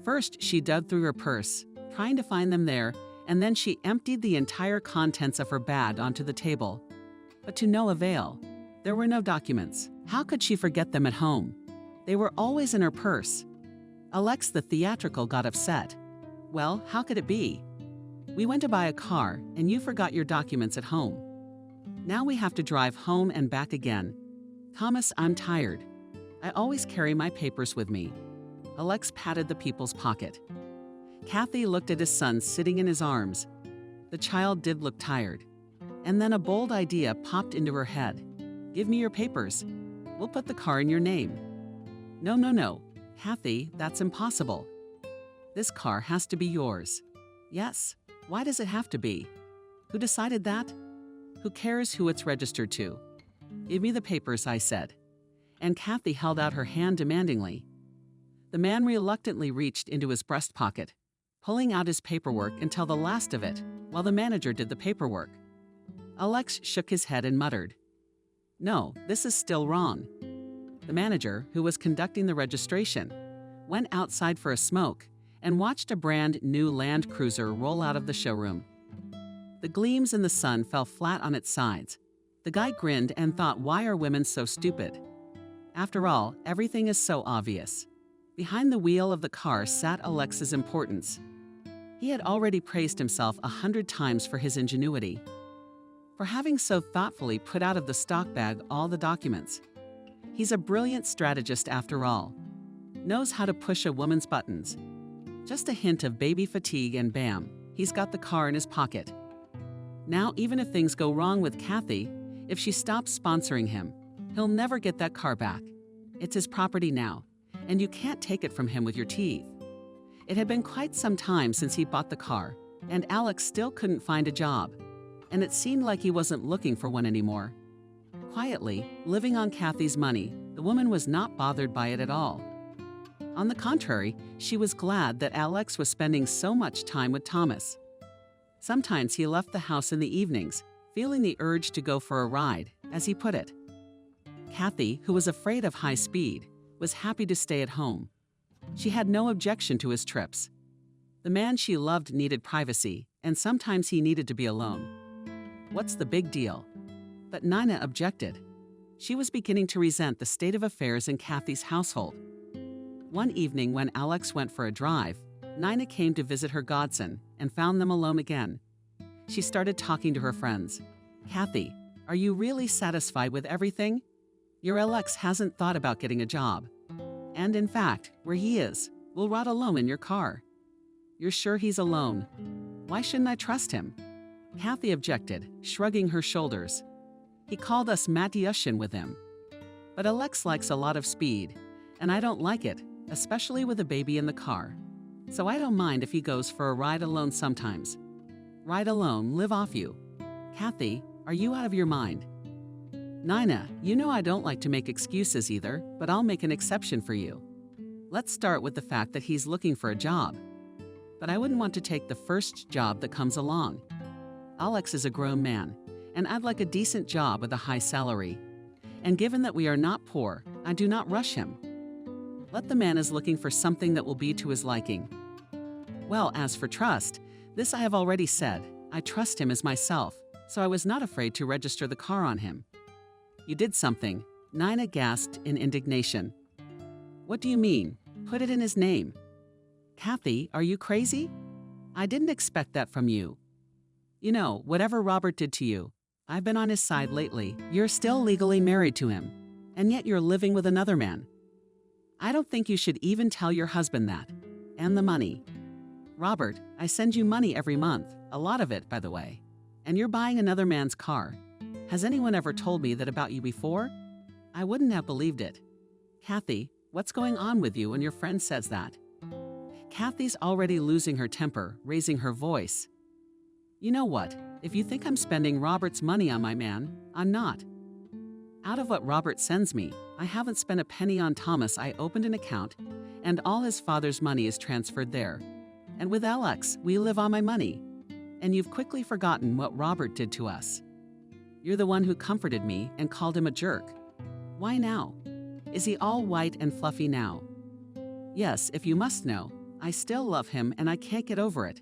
B: First, she dug through her purse, trying to find them there, and then she emptied the entire contents of her bag onto the table. But to no avail. There were no documents. How could she forget them at home? They were always in her purse. Alex the theatrical got upset. "Well, how could it be? We went to buy a car, and you forgot your documents at home. Now we have to drive home and back again. Thomas, I'm tired. I always carry my papers with me." Alex patted the people's pocket. Kathy looked at his son sitting in his arms. The child did look tired. And then a bold idea popped into her head. "Give me your papers. We'll put the car in your name." No. Kathy, that's impossible. This car has to be yours." "Yes. Why does it have to be? Who decided that? Who cares who it's registered to? Give me the papers," I said. And Kathy held out her hand demandingly. The man reluctantly reached into his breast pocket, pulling out his paperwork until the last of it, while the manager did the paperwork. Alex shook his head and muttered, "No, this is still wrong." The manager, who was conducting the registration, went outside for a smoke and watched a brand new Land Cruiser roll out of the showroom. The gleams in the sun fell flat on its sides. The guy grinned and thought, why are women so stupid? After all, everything is so obvious. Behind the wheel of the car sat Alex's importance. He had already praised himself 100 times for his ingenuity. for having so thoughtfully put out of the stock bag all the documents. He's a brilliant strategist after all. Knows how to push a woman's buttons. Just a hint of baby fatigue and bam, he's got the car in his pocket. Now, even if things go wrong with Kathy, if she stops sponsoring him, he'll never get that car back. It's his property now, and you can't take it from him with your teeth. It had been quite some time since he bought the car, and Alex still couldn't find a job, and it seemed like he wasn't looking for one anymore. Quietly, living on Kathy's money, the woman was not bothered by it at all. On the contrary, she was glad that Alex was spending so much time with Thomas. Sometimes he left the house in the evenings, feeling the urge to go for a ride, as he put it. Kathy, who was afraid of high speed, was happy to stay at home. She had no objection to his trips. The man she loved needed privacy, and sometimes he needed to be alone. What's the big deal? But Nina objected. She was beginning to resent the state of affairs in Kathy's household. One evening when Alex went for a drive, Nina came to visit her godson and found them alone again. She started talking to her friends. "Kathy, are you really satisfied with everything? Your Alex hasn't thought about getting a job. And in fact, where he is, we'll rot alone in your car. You're sure he's alone? Why shouldn't I trust him?" Kathy objected, shrugging her shoulders. "He called us Matyushin with him. But Alex likes a lot of speed, and I don't like it, especially with a baby in the car. So I don't mind if he goes for a ride alone sometimes. Ride alone, live off you. Kathy, are you out of your mind?" "Nina, you know I don't like to make excuses either, but I'll make an exception for you. Let's start with the fact that he's looking for a job. But I wouldn't want to take the first job that comes along. Alex is a grown man, and I'd like a decent job with a high salary. And given that we are not poor, I do not rush him. Let the man is looking for something that will be to his liking. Well, as for trust, this I have already said. I trust him as myself, so I was not afraid to register the car on him." "You did something," Nina gasped in indignation. "What do you mean? Put it in his name." "Kathy, are you crazy? I didn't expect that from you. You know, whatever Robert did to you, I've been on his side lately. You're still legally married to him, and yet you're living with another man. I don't think you should even tell your husband that. And the money. Robert, I send you money every month, a lot of it, by the way. And you're buying another man's car. Has anyone ever told me that about you before? I wouldn't have believed it. Kathy, what's going on with you when your friend says that?" Kathy's already losing her temper, raising her voice. "You know what? If you think I'm spending Robert's money on my man, I'm not. Out of what Robert sends me, I haven't spent a penny on Thomas. I opened an account, and all his father's money is transferred there. And with Alex, we live on my money. And you've quickly forgotten what Robert did to us. You're the one who comforted me and called him a jerk. Why now? Is he all white and fluffy now? Yes, if you must know, I still love him and I can't get over it.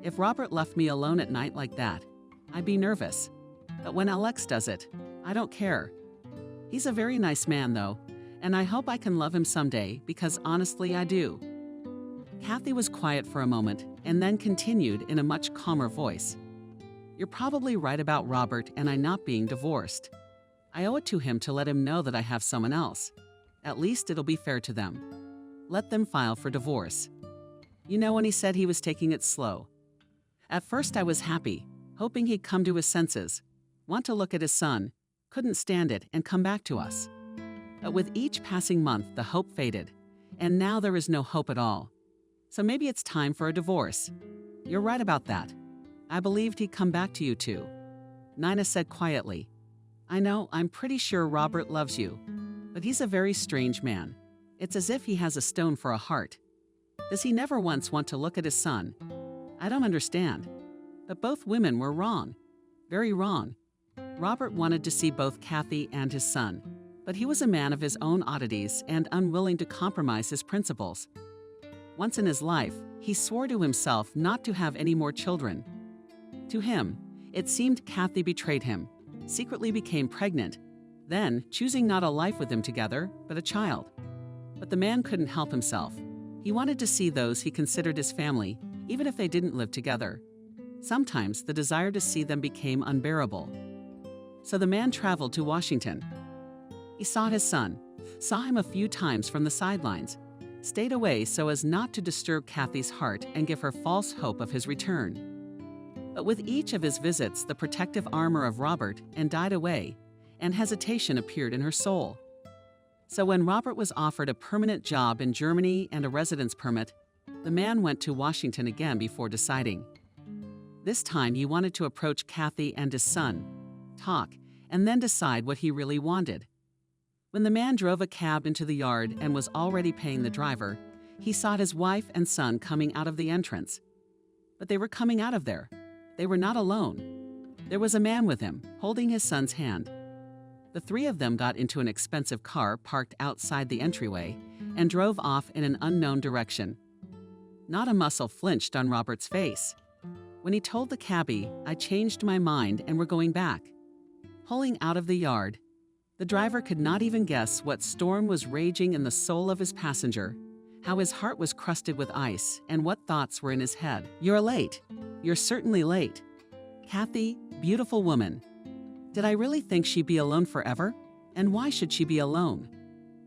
B: If Robert left me alone at night like that, I'd be nervous. But when Alex does it, I don't care. He's a very nice man, though, and I hope I can love him someday because honestly, I do." Kathy was quiet for a moment and then continued in a much calmer voice. "You're probably right about Robert and I not being divorced. I owe it to him to let him know that I have someone else. At least it'll be fair to them. Let them file for divorce. You know when he said he was taking it slow? At first I was happy, hoping he'd come to his senses, want to look at his son, couldn't stand it and come back to us. But with each passing month, the hope faded, and now there is no hope at all. So maybe it's time for a divorce. You're right about that. I believed he'd come back to you too." Nina said quietly, "I know, I'm pretty sure Robert loves you, but he's a very strange man. It's as if he has a stone for a heart. Does he never once want to look at his son? I don't understand. But both women were wrong. Very wrong. Robert wanted to see both Kathy and his son, but he was a man of his own oddities and unwilling to compromise his principles. Once in his life, he swore to himself not to have any more children. To him, it seemed Kathy betrayed him, secretly became pregnant, then choosing not a life with him together, but a child. But the man couldn't help himself. He wanted to see those he considered his family, even if they didn't live together. Sometimes the desire to see them became unbearable. So the man traveled to Washington. He saw his son, saw him a few times from the sidelines, stayed away so as not to disturb Kathy's heart and give her false hope of his return. But with each of his visits, the protective armor of Robert died away, and hesitation appeared in her soul. So when Robert was offered a permanent job in Germany and a residence permit, the man went to Washington again before deciding. This time he wanted to approach Kathy and his son, talk, and then decide what he really wanted. When the man drove a cab into the yard and was already paying the driver, he saw his wife and son coming out of the entrance. But they were coming out of there. They were not alone. There was a man with him, holding his son's hand. The three of them got into an expensive car parked outside the entryway and drove off in an unknown direction. Not a muscle flinched on Robert's face. When he told the cabbie, "I changed my mind and we're going back." Pulling out of the yard, the driver could not even guess what storm was raging in the soul of his passenger, how his heart was crusted with ice, and what thoughts were in his head. "You're late. You're certainly late. Kathy, beautiful woman. Did I really think she'd be alone forever? And why should she be alone?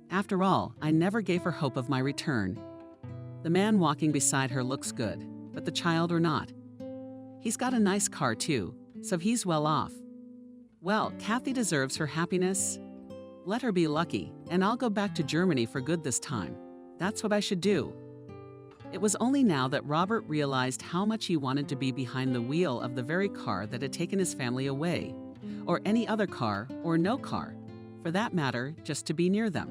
B: After all, I never gave her hope of my return. The man walking beside her looks good, but the child or not. He's got a nice car too, so he's well off. Well, Kathy deserves her happiness. Let her be lucky, and I'll go back to Germany for good this time. That's what I should do." It was only now that Robert realized how much he wanted to be behind the wheel of the very car that had taken his family away, or any other car or no car, for that matter, just to be near them.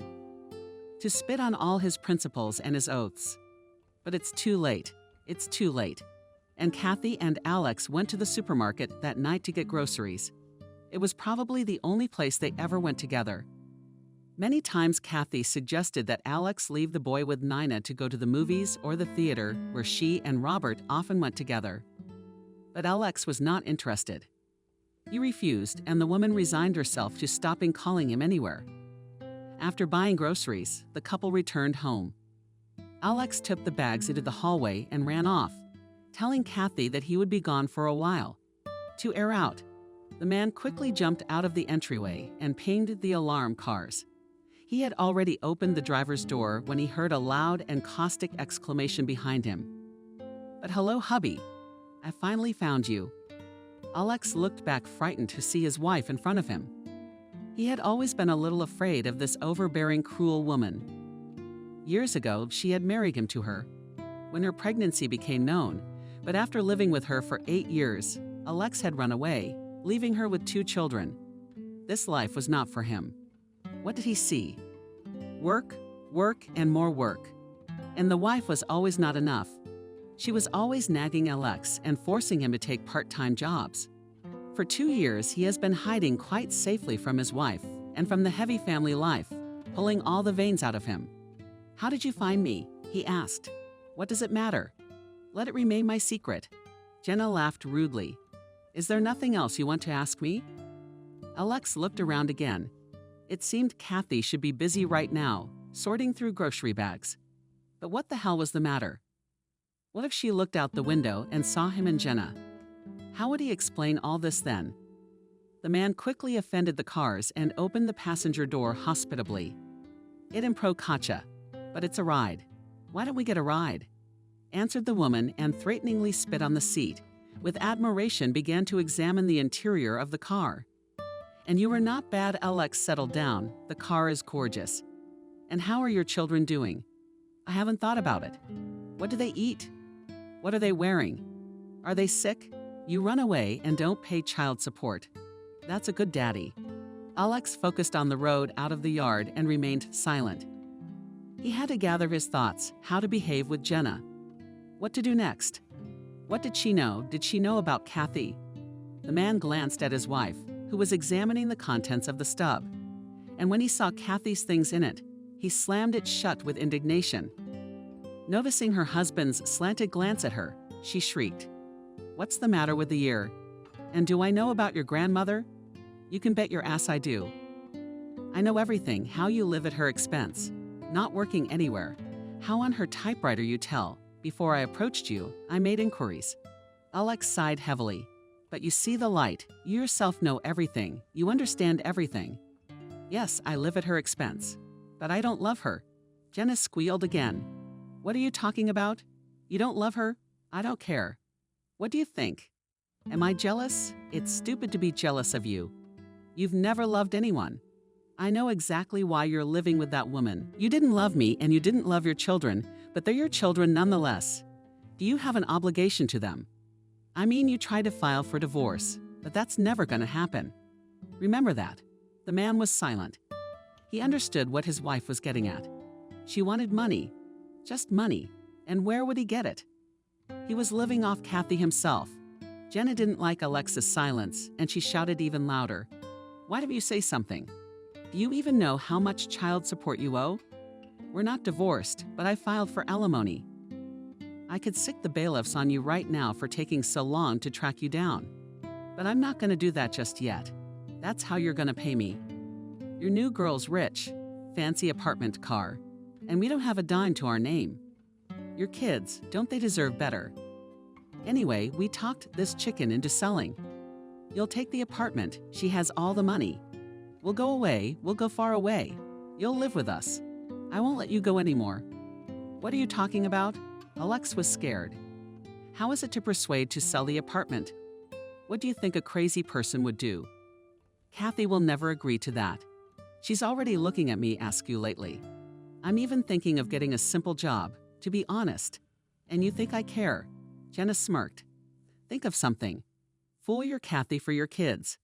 B: To spit on all his principles and his oaths. But it's too late. It's too late. And Kathy and Alex went to the supermarket that night to get groceries. It was probably the only place they ever went together. Many times Kathy suggested that Alex leave the boy with Nina to go to the movies or the theater where she and Robert often went together. But Alex was not interested. He refused, and the woman resigned herself to stopping calling him anywhere. After buying groceries, the couple returned home. Alex tipped the bags into the hallway and ran off, telling Kathy that he would be gone for a while. To air out, the man quickly jumped out of the entryway and pinged the alarm cars. He had already opened the driver's door when he heard a loud and caustic exclamation behind him. "But hello, hubby. I finally found you." Alex looked back frightened to see his wife in front of him. He had always been a little afraid of this overbearing, cruel woman. Years ago, she had married him to her, when her pregnancy became known, but after living with her for 8 years, Alex had run away, leaving her with 2 children. This life was not for him. What did he see? Work, work, and more work. And the wife was always not enough. She was always nagging Alex and forcing him to take part-time jobs. For 2 years, he has been hiding quite safely from his wife and from the heavy family life, pulling all the veins out of him. "How did you find me?" he asked. "What does it matter? Let it remain my secret." Jenna laughed rudely. "Is there nothing else you want to ask me?" Alex looked around again. It seemed Kathy should be busy right now, sorting through grocery bags. But what the hell was the matter? What if she looked out the window and saw him and Jenna? How would he explain all this then? The man quickly offended the cars and opened the passenger door hospitably. "Idem pro cacha, but it's a ride. Why don't we get a ride?" answered the woman and threateningly spit on the seat. With admiration began to examine the interior of the car. "And you are not bad," Alex settled down. "The car is gorgeous. And how are your children doing?" "I haven't thought about it. What do they eat? What are they wearing? Are they sick? You run away and don't pay child support. That's a good daddy." Alex focused on the road out of the yard and remained silent. He had to gather his thoughts, how to behave with Jenna. What to do next? What did she know? Did she know about Kathy? The man glanced at his wife, who was examining the contents of the stub. And when he saw Kathy's things in it, he slammed it shut with indignation. Noticing her husband's slanted glance at her, she shrieked, "What's the matter with the year? And do I know about your grandmother? You can bet your ass I do. I know everything, how you live at her expense, not working anywhere, how on her typewriter you tell. Before I approached you, I made inquiries." Alex sighed heavily. But you see the light. You yourself know everything. You understand everything. Yes, I live at her expense. But I don't love her. Jenna squealed again. What are you talking about? You don't love her? I don't care. What do you think? Am I jealous? It's stupid to be jealous of you. You've never loved anyone. I know exactly why you're living with that woman. You didn't love me and you didn't love your children, but they're your children nonetheless. Do you have an obligation to them? I mean, you tried to file for divorce, but that's never going to happen. Remember that. The man was silent. He understood what his wife was getting at. She wanted money. Just money. And where would he get it? He was living off Kathy himself. Jenna didn't like Alex's silence, and she shouted even louder. Why don't you say something? Do you even know how much child support you owe? We're not divorced, but I filed for alimony. I could sick the bailiffs on you right now for taking so long to track you down. But I'm not going to do that just yet. That's how you're going to pay me. Your new girl's rich, fancy apartment car, and we don't have a dime to our name. Your kids, don't they deserve better? Anyway, we talked this chicken into selling. You'll take the apartment. She has all the money. We'll go away. We'll go far away. You'll live with us. I won't let you go anymore. What are you talking about? Alex was scared. How is it to persuade to sell the apartment? What do you think a crazy person would do? Kathy will never agree to that. She's already looking at me askew lately. I'm even thinking of getting a simple job, to be honest. And you think I care? Jenna smirked. Think of something. Fool your Kathy for your kids.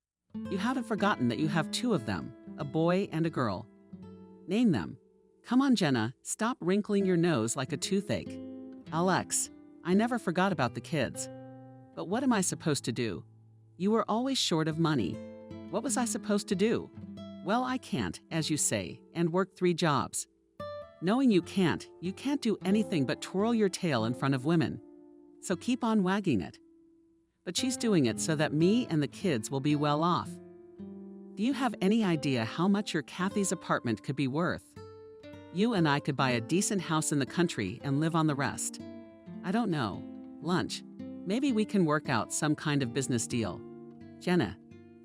B: You haven't forgotten that you have two of them, a boy and a girl. Name them. Come on, Jenna, stop wrinkling your nose like a toothache. Alex, I never forgot about the kids. But what am I supposed to do? You were always short of money. What was I supposed to do? Well, I can't, as you say, and work 3 jobs. Knowing you can't do anything but twirl your tail in front of women. So keep on wagging it. But she's doing it so that me and the kids will be well off. Do you have any idea how much your Kathy's apartment could be worth? You and I could buy a decent house in the country and live on the rest. I don't know. Lunch. Maybe we can work out some kind of business deal. Jenna,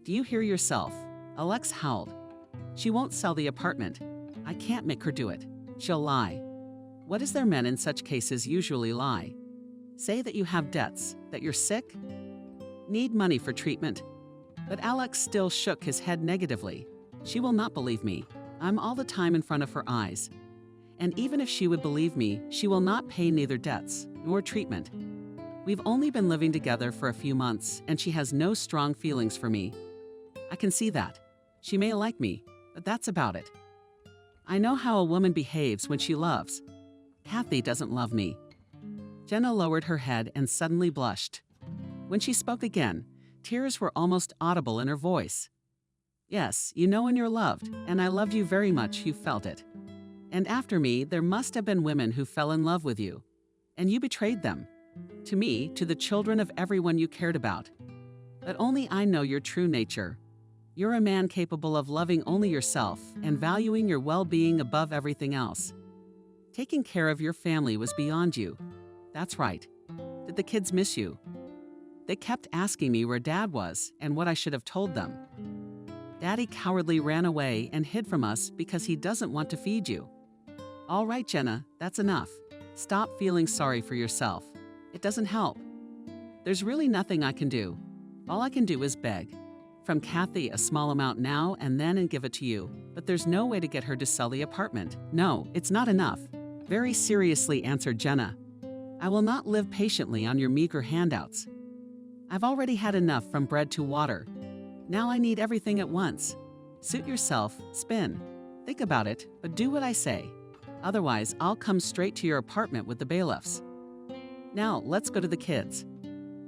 B: do you hear yourself? Alex howled. She won't sell the apartment. I can't make her do it. She'll lie. What is there men in such cases usually lie? Say that you have debts, that you're sick, need money for treatment. But Alex still shook his head negatively. She will not believe me. I'm all the time in front of her eyes. And even if she would believe me, she will not pay neither debts nor treatment. We've only been living together for a few months, and she has no strong feelings for me. I can see that. She may like me, but that's about it. I know how a woman behaves when she loves. Kathy doesn't love me. Jenna lowered her head and suddenly blushed. When she spoke again, tears were almost audible in her voice. Yes, you know when you're loved, and I loved you very much, you felt it. And after me, there must have been women who fell in love with you. And you betrayed them. To me, to the children of everyone you cared about. But only I know your true nature. You're a man capable of loving only yourself and valuing your well-being above everything else. Taking care of your family was beyond you. That's right. Did the kids miss you? They kept asking me where Dad was and what I should have told them. Daddy cowardly ran away and hid from us because he doesn't want to feed you. All right, Jenna, that's enough. Stop feeling sorry for yourself. It doesn't help. There's really nothing I can do. All I can do is beg. From Kathy a small amount now and then and give it to you. But there's no way to get her to sell the apartment. No, it's not enough. Very seriously answered Jenna. I will not live patiently on your meager handouts. I've already had enough from bread to water. Now I need everything at once. Suit yourself, spin. Think about it, but do what I say. Otherwise, I'll come straight to your apartment with the bailiffs. Now, let's go to the kids.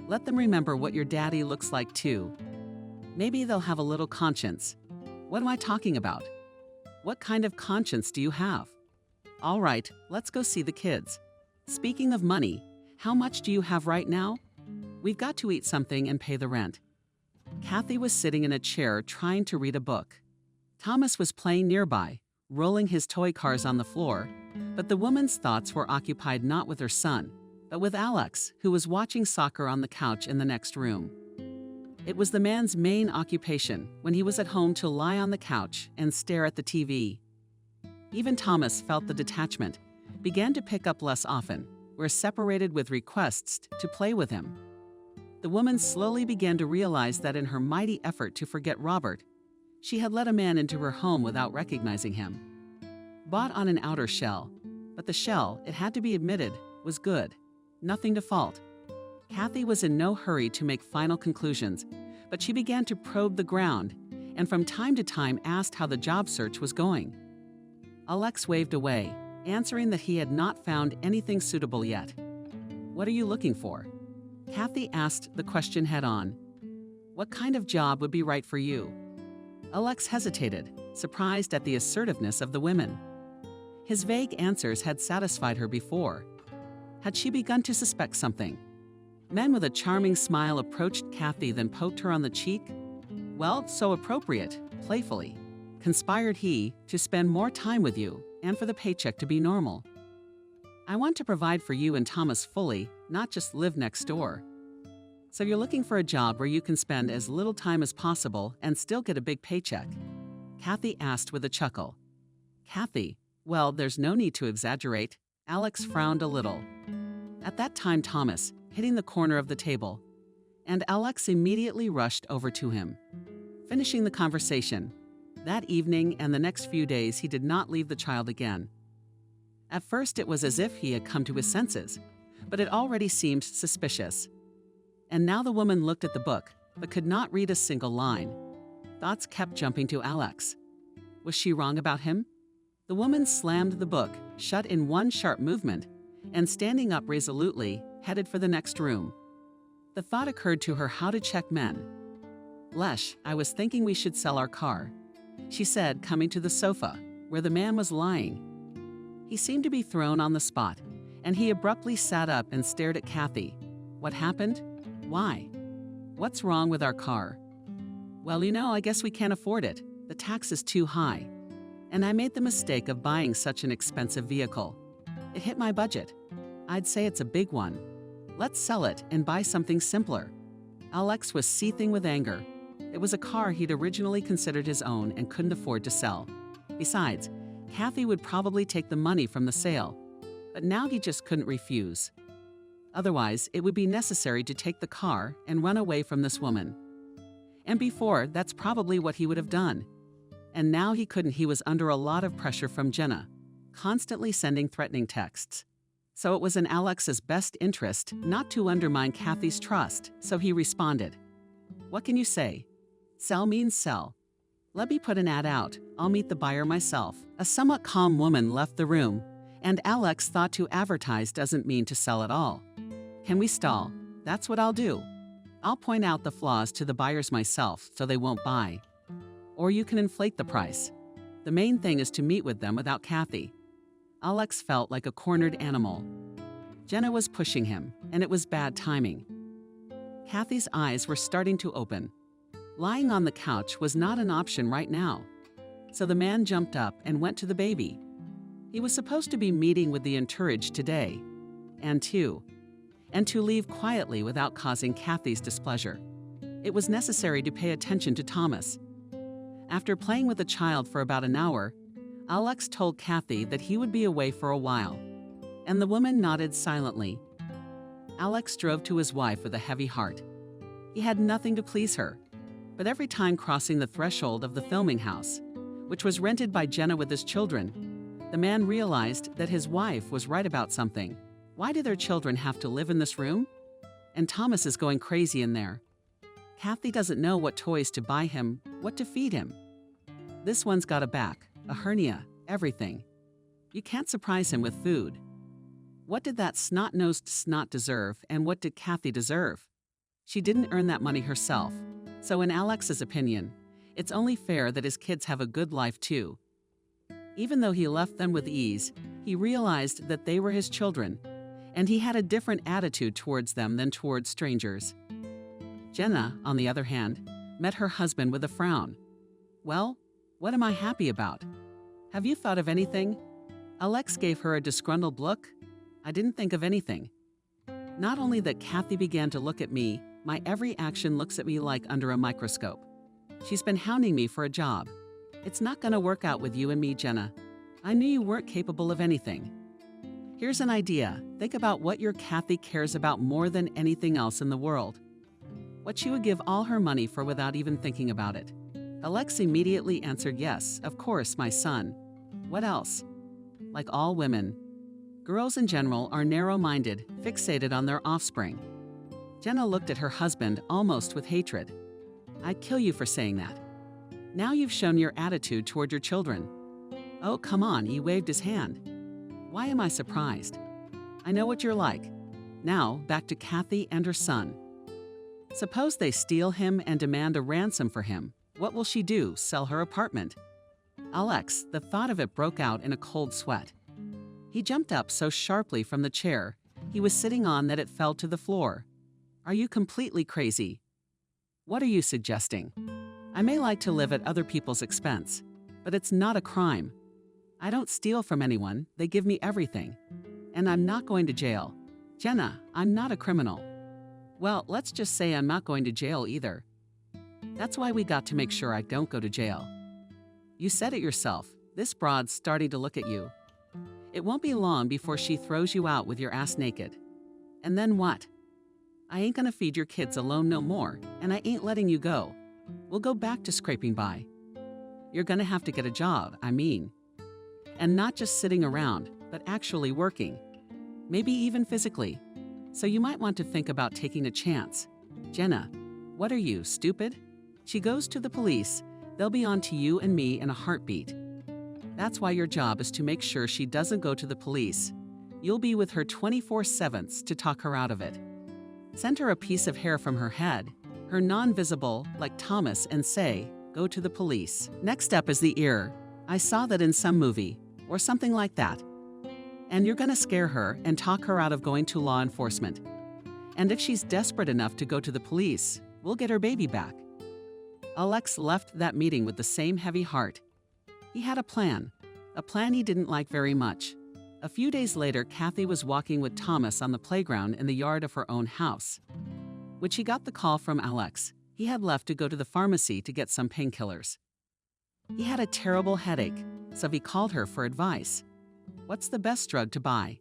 B: Let them remember what your daddy looks like too. Maybe they'll have a little conscience. What am I talking about? What kind of conscience do you have? All right, let's go see the kids. Speaking of money, how much do you have right now? We've got to eat something and pay the rent. Kathy was sitting in a chair trying to read a book. Thomas was playing nearby, rolling his toy cars on the floor, but the woman's thoughts were occupied not with her son, but with Alex, who was watching soccer on the couch in the next room. It was the man's main occupation when he was at home to lie on the couch and stare at the TV. Even Thomas felt the detachment, began to pick up less often, were separated with requests to play with him. The woman slowly began to realize that in her mighty effort to forget Robert, she had let a man into her home without recognizing him. Bought on an outer shell, but the shell, it had to be admitted, was good. Nothing to fault. Kathy was in no hurry to make final conclusions, but she began to probe the ground and from time to time asked how the job search was going. Alex waved away, answering that he had not found anything suitable yet. "What are you looking for?" Kathy asked the question head-on. "What kind of job would be right for you?" Alex hesitated, surprised at the assertiveness of the women. His vague answers had satisfied her before. Had she begun to suspect something? Men with a charming smile approached Kathy, then poked her on the cheek. "Well, so appropriate," playfully. "Conspired he to spend more time with you and for the paycheck to be normal. I want to provide for you and Thomas fully, not just live next door." "So you're looking for a job where you can spend as little time as possible and still get a big paycheck?" Kathy asked with a chuckle. Kathy, well, there's no need to exaggerate. Alex frowned a little. At that time, Thomas, hitting the corner of the table, and Alex immediately rushed over to him. Finishing the conversation, that evening and the next few days he did not leave the child again. At first it was as if he had come to his senses, but it already seemed suspicious. And now the woman looked at the book, but could not read a single line. Thoughts kept jumping to Alex. Was she wrong about him? The woman slammed the book, shut in one sharp movement, and standing up resolutely, headed for the next room. The thought occurred to her how to check men. "Lesh, I was thinking we should sell our car," she said, coming to the sofa, where the man was lying. He seemed to be thrown on the spot, and he abruptly sat up and stared at Kathy. "What happened? Why? What's wrong with our car?" "Well, I guess we can't afford it. The tax is too high. And I made the mistake of buying such an expensive vehicle. It hit my budget. I'd say it's a big one. Let's sell it and buy something simpler." Alex was seething with anger. It was a car he'd originally considered his own and couldn't afford to sell. Besides, Kathy would probably take the money from the sale, but now he just couldn't refuse. Otherwise, it would be necessary to take the car and run away from this woman. And before, that's probably what he would have done. And now he couldn't. He was under a lot of pressure from Jenna, constantly sending threatening texts. So it was in Alex's best interest not to undermine Kathy's trust, so he responded. "What can you say? Sell means sell. Let me put an ad out. I'll meet the buyer myself." A somewhat calm woman left the room, and Alex thought to advertise doesn't mean to sell at all. "Can we stall? That's what I'll do. I'll point out the flaws to the buyers myself so they won't buy. Or you can inflate the price. The main thing is to meet with them without Kathy." Alex felt like a cornered animal. Jenna was pushing him, and it was bad timing. Kathy's eyes were starting to open. Lying on the couch was not an option right now. So the man jumped up and went to the baby. He was supposed to be meeting with the entourage today, and to leave quietly without causing Kathy's displeasure. It was necessary to pay attention to Thomas. After playing with the child for about an hour, Alex told Kathy that he would be away for a while, and the woman nodded silently. Alex drove to his wife with a heavy heart. He had nothing to please her, but every time crossing the threshold of the filming house, which was rented by Jenna with his children, the man realized that his wife was right about something. Why do their children have to live in this room? And Thomas is going crazy in there. Kathy doesn't know what toys to buy him, what to feed him. This one's got a back, a hernia, everything. You can't surprise him with food. What did that snot-nosed snot deserve, and what did Kathy deserve? She didn't earn that money herself, so in Alex's opinion, it's only fair that his kids have a good life too. Even though he left them with ease, he realized that they were his children, and he had a different attitude towards them than towards strangers. Jenna, on the other hand, met her husband with a frown. "Well, what am I happy about? Have you thought of anything?" Alex gave her a disgruntled look. "I didn't think of anything." Not only that Kathy began to look at me, my every action looks at me like under a microscope. She's been hounding me for a job. It's not gonna work out with you and me, Jenna. I knew you weren't capable of anything. Here's an idea. Think about what your Kathy cares about more than anything else in the world. What she would give all her money for without even thinking about it. Alex immediately answered yes, of course, my son. What else? Like all women, girls in general are narrow-minded, fixated on their offspring. Jenna looked at her husband almost with hatred. I'd kill you for saying that. Now you've shown your attitude toward your children. Oh, come on, he waved his hand. Why am I surprised? I know what you're like. Now, back to Kathy and her son. Suppose they steal him and demand a ransom for him. What will she do, sell her apartment? Alex, the thought of it broke out in a cold sweat. He jumped up so sharply from the chair he was sitting on that it fell to the floor. Are you completely crazy? What are you suggesting? I may like to live at other people's expense, but it's not a crime. I don't steal from anyone, they give me everything. And I'm not going to jail. Jenna, I'm not a criminal. Well, let's just say I'm not going to jail either. That's why we got to make sure I don't go to jail. You said it yourself, this broad's starting to look at you. It won't be long before she throws you out with your ass naked. And then what? I ain't gonna feed your kids alone no more, and I ain't letting you go. We'll go back to scraping by. You're gonna have to get a job, I mean. And not just sitting around, but actually working. Maybe even physically. So you might want to think about taking a chance. Jenna, what are you, stupid? She goes to the police, they'll be on to you and me in a heartbeat. That's why your job is to make sure she doesn't go to the police. You'll be with her 24/7 to talk her out of it. Send her a piece of hair from her head, her non-visible, like Thomas, and say, go to the police. Next up is the ear. I saw that in some movie, or something like that. And you're gonna scare her and talk her out of going to law enforcement. And if she's desperate enough to go to the police, we'll get her baby back. Alex left that meeting with the same heavy heart. He had a plan he didn't like very much. A few days later, Kathy was walking with Thomas on the playground in the yard of her own house. When she got the call from Alex, he had left to go to the pharmacy to get some painkillers. He had a terrible headache, so he called her for advice. What's the best drug to buy?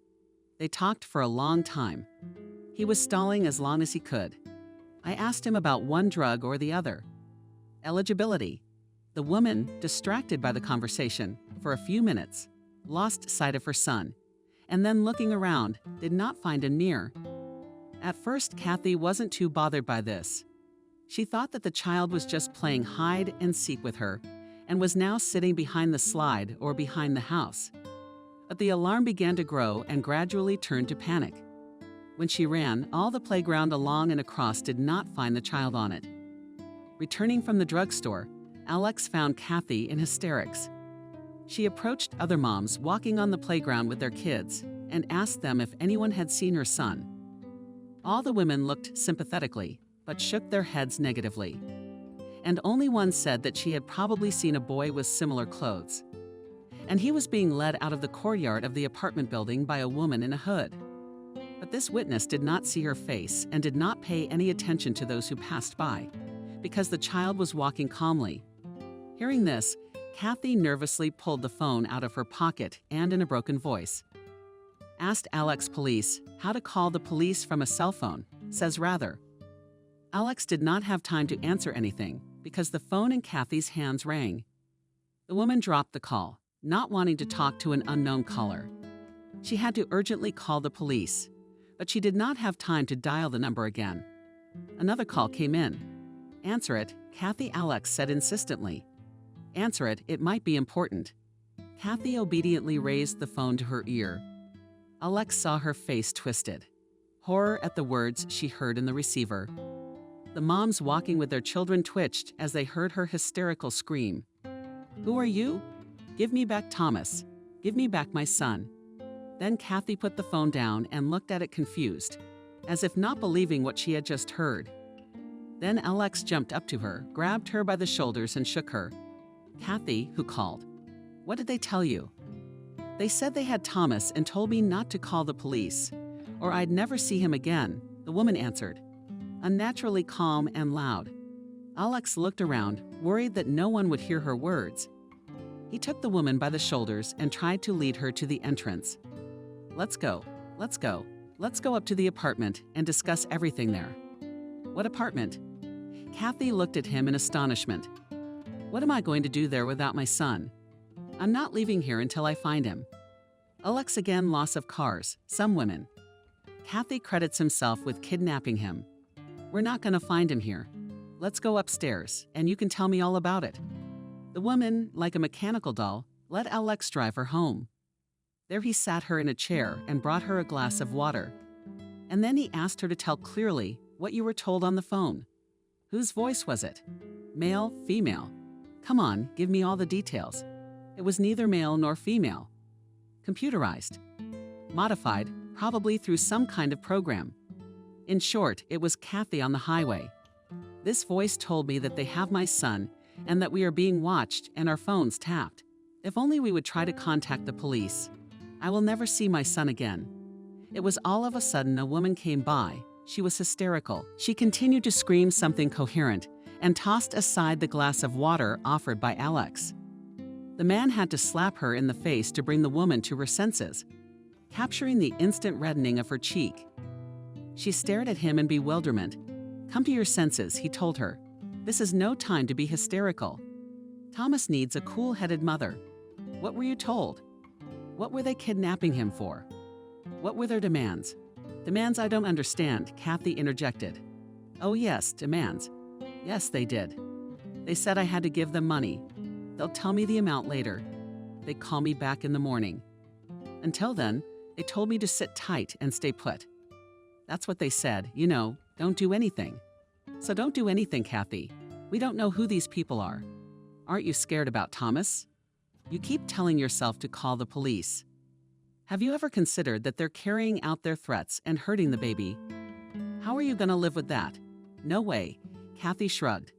B: They talked for a long time. He was stalling as long as he could. I asked him about one drug or the other. Eligibility. The woman, distracted by the conversation for a few minutes, lost sight of her son, and then looking around, did not find him near. At first, Kathy wasn't too bothered by this. She thought that the child was just playing hide and seek with her, and was now sitting behind the slide or behind the house. But the alarm began to grow and gradually turned to panic. When she ran, all the playground along and across did not find the child on it. Returning from the drugstore, Alex found Kathy in hysterics. She approached other moms walking on the playground with their kids and asked them if anyone had seen her son. All the women looked sympathetically, but shook their heads negatively. And only one said that she had probably seen a boy with similar clothes. And he was being led out of the courtyard of the apartment building by a woman in a hood. But this witness did not see her face and did not pay any attention to those who passed by, because the child was walking calmly. Hearing this, Kathy nervously pulled the phone out of her pocket and in a broken voice asked Alex police how to call the police from a cell phone, says rather. Alex did not have time to answer anything because the phone in Kathy's hands rang. The woman dropped the call, not wanting to talk to an unknown caller. She had to urgently call the police, but she did not have time to dial the number again. Another call came in. Answer it, Kathy, Alex said insistently. Answer it, it might be important. Kathy obediently raised the phone to her ear. Alex saw her face twisted. Horror at the words she heard in the receiver. The moms walking with their children twitched as they heard her hysterical scream. Who are you? Give me back Thomas. Give me back my son. Then Kathy put the phone down and looked at it confused, as if not believing what she had just heard. Then Alex jumped up to her, grabbed her by the shoulders and shook her. Kathy, who called. What did they tell you? They said they had Thomas and told me not to call the police, or I'd never see him again, the woman answered, unnaturally calm and loud. Alex looked around, worried that no one would hear her words. He took the woman by the shoulders and tried to lead her to the entrance. Let's go, let's go. Let's go up to the apartment and discuss everything there. What apartment? Kathy looked at him in astonishment. What am I going to do there without my son? I'm not leaving here until I find him. Alex again, loss of cars, some women. Kathy credits himself with kidnapping him. We're not going to find him here. Let's go upstairs, and you can tell me all about it. The woman, like a mechanical doll, let Alex drive her home. There he sat her in a chair and brought her a glass of water. And then he asked her to tell clearly what you were told on the phone. Whose voice was it? Male, female? Come on, give me all the details. It was neither male nor female. Computerized. Modified, probably through some kind of program. In short, it was Kathy on the highway. This voice told me that they have my son and that we are being watched and our phones tapped. If only we would try to contact the police. I will never see my son again. It was all of a sudden a woman came by. She was hysterical. She continued to scream something coherent and tossed aside the glass of water offered by Alex. The man had to slap her in the face to bring the woman to her senses, capturing the instant reddening of her cheek. She stared at him in bewilderment. Come to your senses, he told her. This is no time to be hysterical. Thomas needs a cool-headed mother. What were you told? What were they kidnapping him for? What were their demands? Demands I don't understand, Kathy interjected. Oh yes, demands. Yes, they did. They said I had to give them money. They'll tell me the amount later. They call me back in the morning. Until then, they told me to sit tight and stay put. That's what they said, don't do anything. So don't do anything, Kathy. We don't know who these people are. Aren't you scared about Thomas? You keep telling yourself to call the police. Have you ever considered that they're carrying out their threats and hurting the baby? How are you going to live with that? No way, Kathy shrugged.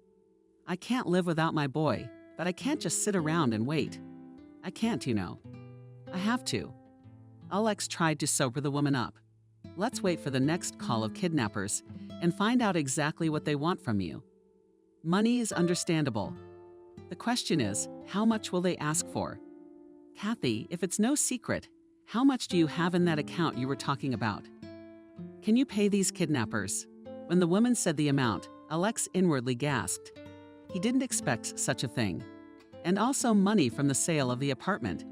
B: I can't live without my boy, but I can't just sit around and wait. I can't, I have to. Alex tried to sober the woman up. Let's wait for the next call of kidnappers and find out exactly what they want from you. Money is understandable. The question is, how much will they ask for? Kathy, if it's no secret, how much do you have in that account you were talking about? Can you pay these kidnappers? When the woman said the amount, Alex inwardly gasped. He didn't expect such a thing. And also money from the sale of the apartment.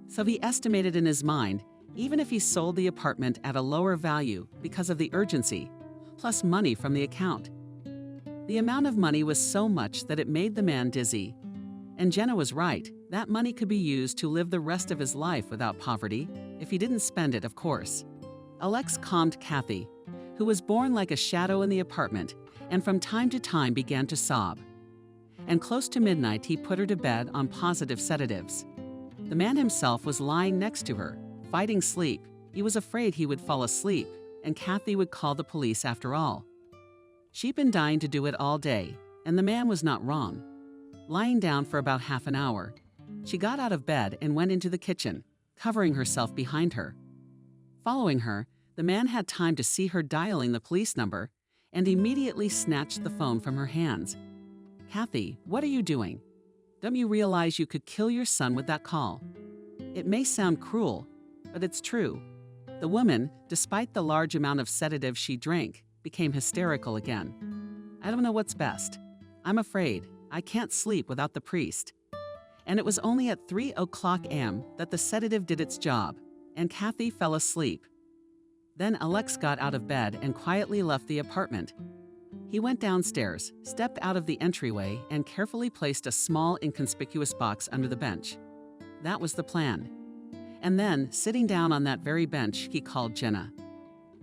B: So he estimated in his mind, even if he sold the apartment at a lower value because of the urgency, plus money from the account. The amount of money was so much that it made the man dizzy. And Jenna was right, that money could be used to live the rest of his life without poverty, if he didn't spend it, of course. Alex calmed Kathy, who was born like a shadow in the apartment, and from time to time began to sob. And close to midnight, he put her to bed on positive sedatives. The man himself was lying next to her, fighting sleep. He was afraid he would fall asleep, and Kathy would call the police after all. She'd been dying to do it all day, and the man was not wrong. Lying down for about half an hour, she got out of bed and went into the kitchen, covering herself behind her. Following her, the man had time to see her dialing the police number and immediately snatched the phone from her hands. Kathy, what are you doing? Don't you realize you could kill your son with that call? It may sound cruel, but it's true. The woman, despite the large amount of sedative she drank, became hysterical again. I don't know what's best. I'm afraid. I can't sleep without the priest. And it was only at 3:00 a.m. that the sedative did its job, and Kathy fell asleep. Then Alex got out of bed and quietly left the apartment. He went downstairs, stepped out of the entryway, and carefully placed a small, inconspicuous box under the bench. That was the plan. And then, sitting down on that very bench, he called Jenna.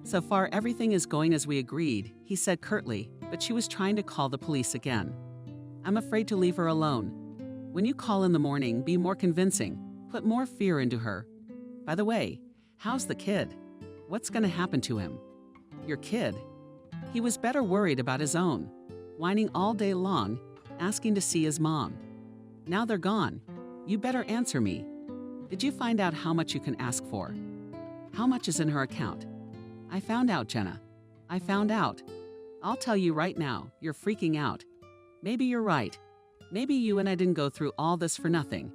B: So far, everything is going as we agreed, he said curtly, but she was trying to call the police again. I'm afraid to leave her alone. When you call in the morning, be more convincing. Put more fear into her. By the way, how's the kid? What's going to happen to him? Your kid? He was better worried about his own, whining all day long, asking to see his mom. Now they're gone. You better answer me. Did you find out how much you can ask for? How much is in her account? I found out, Jenna. I found out. I'll tell you right now, you're freaking out. Maybe you're right. Maybe you and I didn't go through all this for nothing.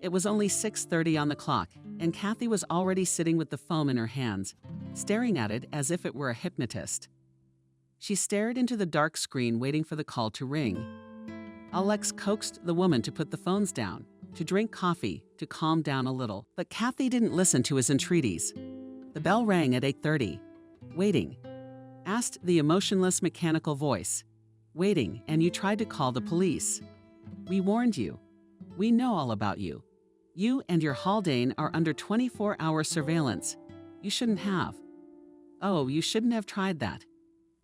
B: It was only 6:30 on the clock, and Kathy was already sitting with the phone in her hands, staring at it as if it were a hypnotist. She stared into the dark screen, waiting for the call to ring. Alex coaxed the woman to put the phones down, to drink coffee, to calm down a little, but Kathy didn't listen to his entreaties. The bell rang at 8:30. Waiting, asked the emotionless mechanical voice. Waiting, and you tried to call the police. We warned you. We know all about you. You and your Haldane are under 24-hour surveillance. You shouldn't have. Oh, you shouldn't have tried that.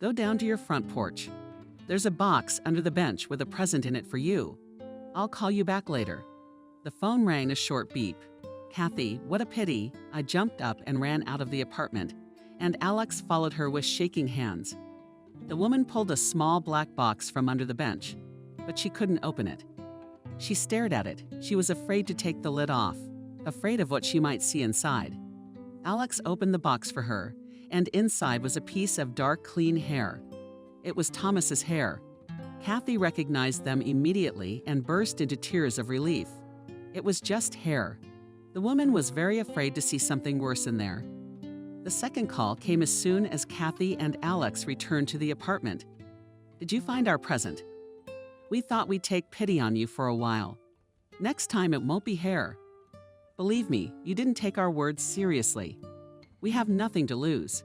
B: Go down to your front porch. There's a box under the bench with a present in it for you. I'll call you back later. The phone rang a short beep. Kathy, what a pity. I jumped up and ran out of the apartment, and Alex followed her with shaking hands. The woman pulled a small black box from under the bench, but she couldn't open it. She stared at it. She was afraid to take the lid off, afraid of what she might see inside. Alex opened the box for her, and inside was a piece of dark, clean hair. It was Thomas's hair. Kathy recognized them immediately and burst into tears of relief. It was just hair. The woman was very afraid to see something worse in there. The second call came as soon as Kathy and Alex returned to the apartment. Did you find our present? We thought we'd take pity on you for a while. Next time it won't be hair. Believe me, you didn't take our words seriously. We have nothing to lose.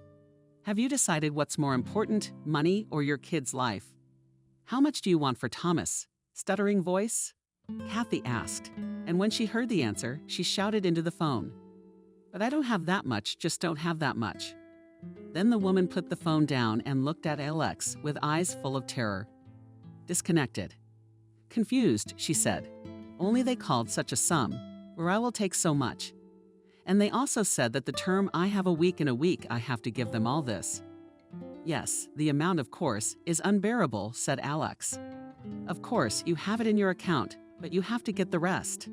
B: Have you decided what's more important, money or your kid's life? How much do you want for Thomas? Stuttering voice? Kathy asked, and when she heard the answer, she shouted into the phone. But I don't have that much, just don't have that much. Then the woman put the phone down and looked at Alex with eyes full of terror. Disconnected. Confused, she said. Only they called such a sum, where I will take so much. And they also said that the term I have a week in a week I have to give them all this. Yes, the amount, of course, is unbearable, said Alex. Of course, you have it in your account, but you have to get the rest.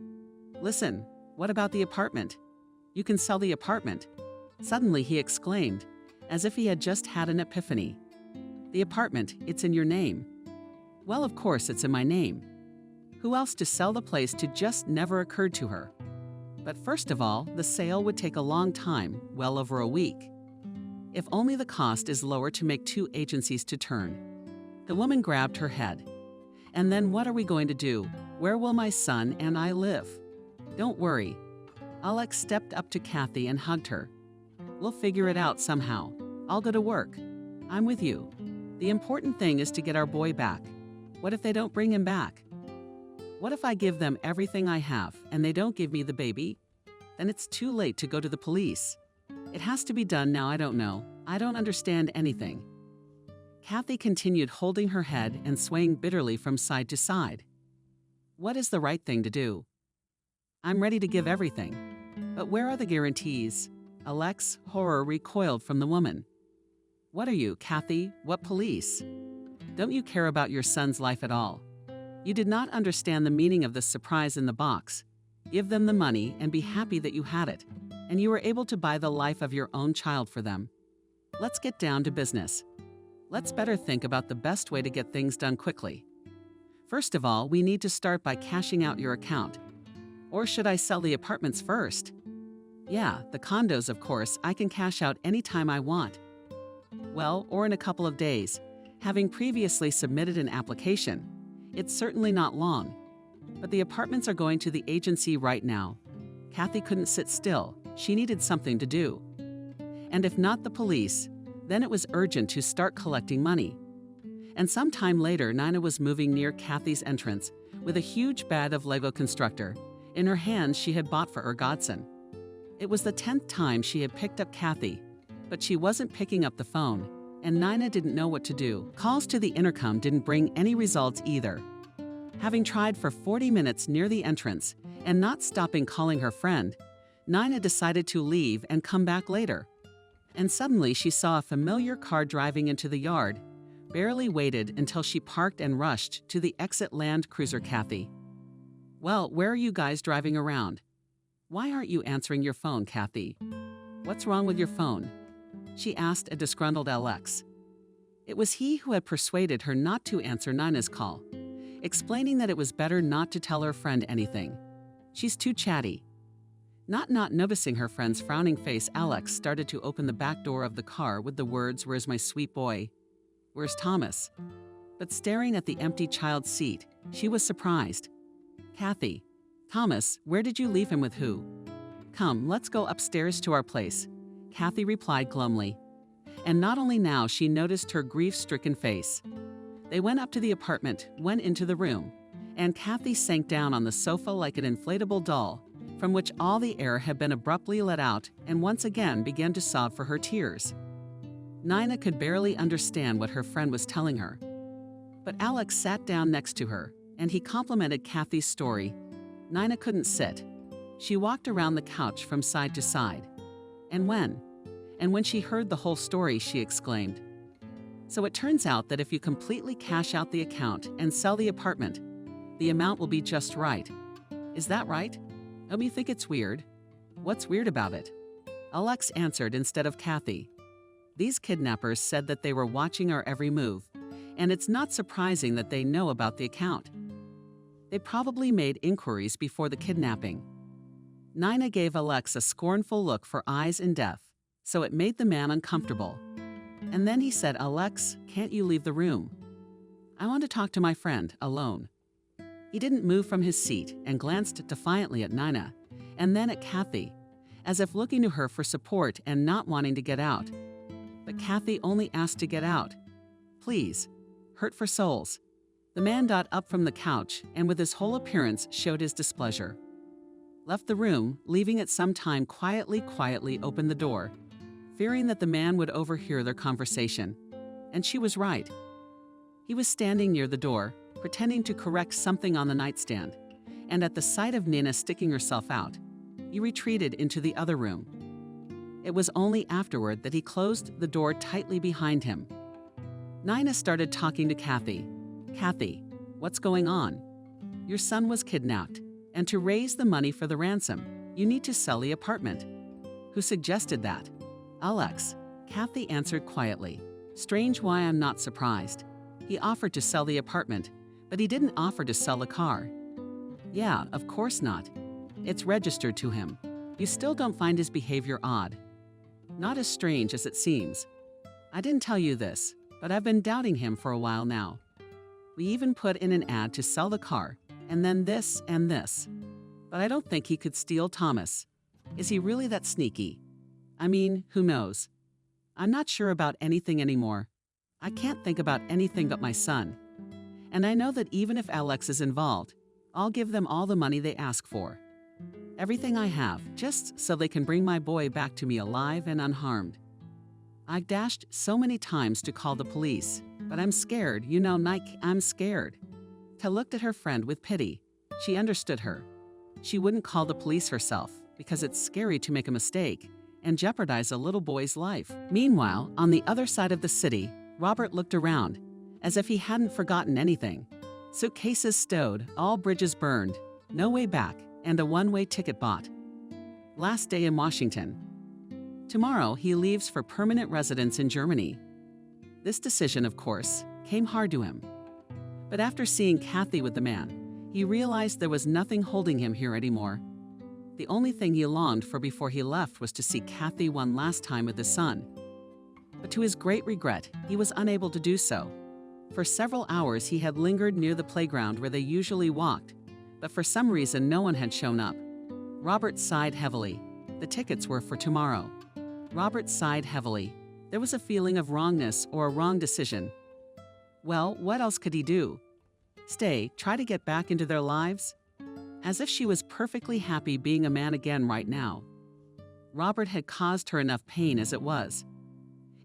B: Listen, what about the apartment? You can sell the apartment. Suddenly he exclaimed, as if he had just had an epiphany. The apartment, it's in your name. Well, of course it's in my name. Who else to sell the place to just never occurred to her. But first of all, the sale would take a long time, well over a week. If only the cost is lower to make 2 agencies to turn. The woman grabbed her head. And then what are we going to do? Where will my son and I live? Don't worry. Alex stepped up to Kathy and hugged her. We'll figure it out somehow. I'll go to work. I'm with you. The important thing is to get our boy back. What if they don't bring him back? What if I give them everything I have and they don't give me the baby? Then it's too late to go to the police. It has to be done now. I don't know. I don't understand anything. Kathy continued holding her head and swaying bitterly from side to side. What is the right thing to do? I'm ready to give everything. But where are the guarantees? Alex, horror, recoiled from the woman. What are you, Kathy? What police? Don't you care about your son's life at all? You did not understand the meaning of the surprise in the box. Give them the money and be happy that you had it, and you were able to buy the life of your own child for them. Let's get down to business. Let's better think about the best way to get things done quickly. First of all, we need to start by cashing out your account. Or should I sell the apartments first? Yeah, the condos, of course, I can cash out anytime I want. Well, or in a couple of days. Having previously submitted an application, it's certainly not long. But the apartments are going to the agency right now. Kathy couldn't sit still. She needed something to do. And if not the police, then it was urgent to start collecting money. And sometime later, Nina was moving near Kathy's entrance with a huge bag of Lego Constructor in her hands she had bought for her godson. It was the 10th time she had picked up Kathy, but she wasn't picking up the phone, and Nina didn't know what to do. Calls to the intercom didn't bring any results either. Having tried for 40 minutes near the entrance and not stopping calling her friend, Nina decided to leave and come back later. And suddenly she saw a familiar car driving into the yard, barely waited until she parked and rushed to the exit Land Cruiser. Kathy. Well, where are you guys driving around? Why aren't you answering your phone, Kathy? What's wrong with your phone? she asked a disgruntled Alex. It was he who had persuaded her not to answer Nina's call, explaining that it was better not to tell her friend anything. She's too chatty. Not noticing her friend's frowning face, Alex started to open the back door of the car with the words, "Where's my sweet boy? Where's Thomas?" But staring at the empty child's seat, she was surprised. "Kathy, Thomas, where did you leave him with who?" "Come, let's go upstairs to our place," Kathy replied glumly. And not only now she noticed her grief-stricken face. They went up to the apartment, went into the room, and Kathy sank down on the sofa like an inflatable doll, from which all the air had been abruptly let out, and once again began to sob for her tears. Nina could barely understand what her friend was telling her. But Alex sat down next to her, and he complimented Kathy's story. Nina couldn't sit. She walked around the couch from side to side. And when she heard the whole story, she exclaimed, "So it turns out that if you completely cash out the account and sell the apartment, the amount will be just right. Is that right? Don't you think it's weird?" "What's weird about it?" Alex answered instead of Kathy. "These kidnappers said that they were watching our every move, and it's not surprising that they know about the account. They probably made inquiries before the kidnapping." Nina gave Alex a scornful look for eyes in death, so it made the man uncomfortable. And then he said, "Alex, can't you leave the room? I want to talk to my friend, alone." He didn't move from his seat and glanced defiantly at Nina, and then at Kathy, as if looking to her for support and not wanting to get out. But Kathy only asked to get out. "Please, hurt for souls." The man got up from the couch and with his whole appearance showed his displeasure. Left the room, leaving it some time quietly opened the door, fearing that the man would overhear their conversation. And she was right. He was standing near the door, pretending to correct something on the nightstand, and at the sight of Nina sticking herself out, he retreated into the other room. It was only afterward that he closed the door tightly behind him. Nina started talking to Kathy. "Kathy, what's going on? Your son was kidnapped, and to raise the money for the ransom, you need to sell the apartment." "Who suggested that?" "Alex," Kathy answered quietly. "Strange why I'm not surprised. He offered to sell the apartment, but he didn't offer to sell the car." "Yeah, of course not. It's registered to him. You still don't find his behavior odd?" "Not as strange as it seems. I didn't tell you this, but I've been doubting him for a while now. We even put in an ad to sell the car, and then this and this. But I don't think he could steal Thomas. Is he really that sneaky? I mean, who knows? I'm not sure about anything anymore. I can't think about anything but my son. And I know that even if Alex is involved, I'll give them all the money they ask for. Everything I have, just so they can bring my boy back to me alive and unharmed. I've dashed so many times to call the police, but I'm scared, Nike, I'm scared." Tella looked at her friend with pity. She understood her. She wouldn't call the police herself because it's scary to make a mistake and jeopardize a little boy's life. Meanwhile, on the other side of the city, Robert looked around, as if he hadn't forgotten anything. Suitcases stowed, all bridges burned, no way back, and a one-way ticket bought. Last day in Washington. Tomorrow, he leaves for permanent residence in Germany. This decision, of course, came hard to him. But after seeing Kathy with the man, he realized there was nothing holding him here anymore. The only thing he longed for before he left was to see Kathy one last time with his son. But to his great regret, he was unable to do so. For several hours he had lingered near the playground where they usually walked, but for some reason no one had shown up. Robert sighed heavily. The tickets were for tomorrow. Robert sighed heavily. There was a feeling of wrongness or a wrong decision. Well, what else could he do? Stay, try to get back into their lives? As if she was perfectly happy being a man again right now. Robert had caused her enough pain as it was.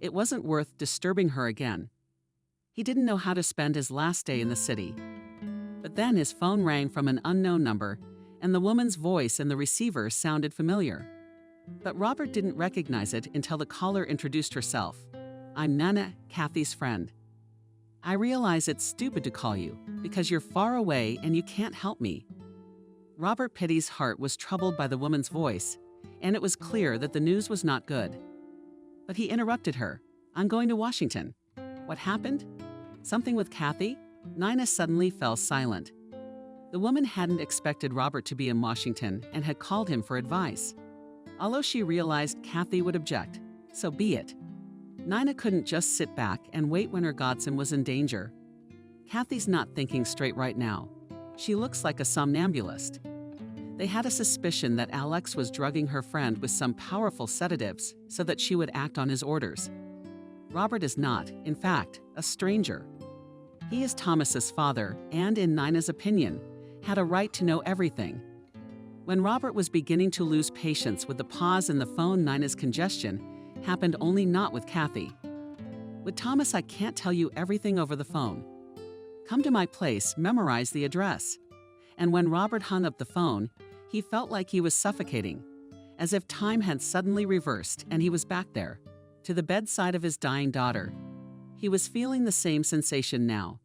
B: It wasn't worth disturbing her again. He didn't know how to spend his last day in the city. But then his phone rang from an unknown number, and the woman's voice in the receiver sounded familiar. But Robert didn't recognize it until the caller introduced herself. "I'm Nana, Kathy's friend. I realize it's stupid to call you, because you're far away and you can't help me." Robert Pitty's heart was troubled by the woman's voice, and it was clear that the news was not good. But he interrupted her. "I'm going to Washington." "What happened? Something with Kathy?" Nina suddenly fell silent. The woman hadn't expected Robert to be in Washington and had called him for advice. Although she realized Kathy would object, so be it. Nina couldn't just sit back and wait when her godson was in danger. Kathy's not thinking straight right now. She looks like a somnambulist. They had a suspicion that Alex was drugging her friend with some powerful sedatives so that she would act on his orders. Robert is not, in fact, a stranger. He is Thomas's father and, in Nina's opinion, had a right to know everything. When Robert was beginning to lose patience with the pause in the phone, Nina's congestion happened only not with Kathy. "With Thomas, I can't tell you everything over the phone. Come to my place, memorize the address." And when Robert hung up the phone, he felt like he was suffocating, as if time had suddenly reversed and he was back there, to the bedside of his dying daughter. He was feeling the same sensation now.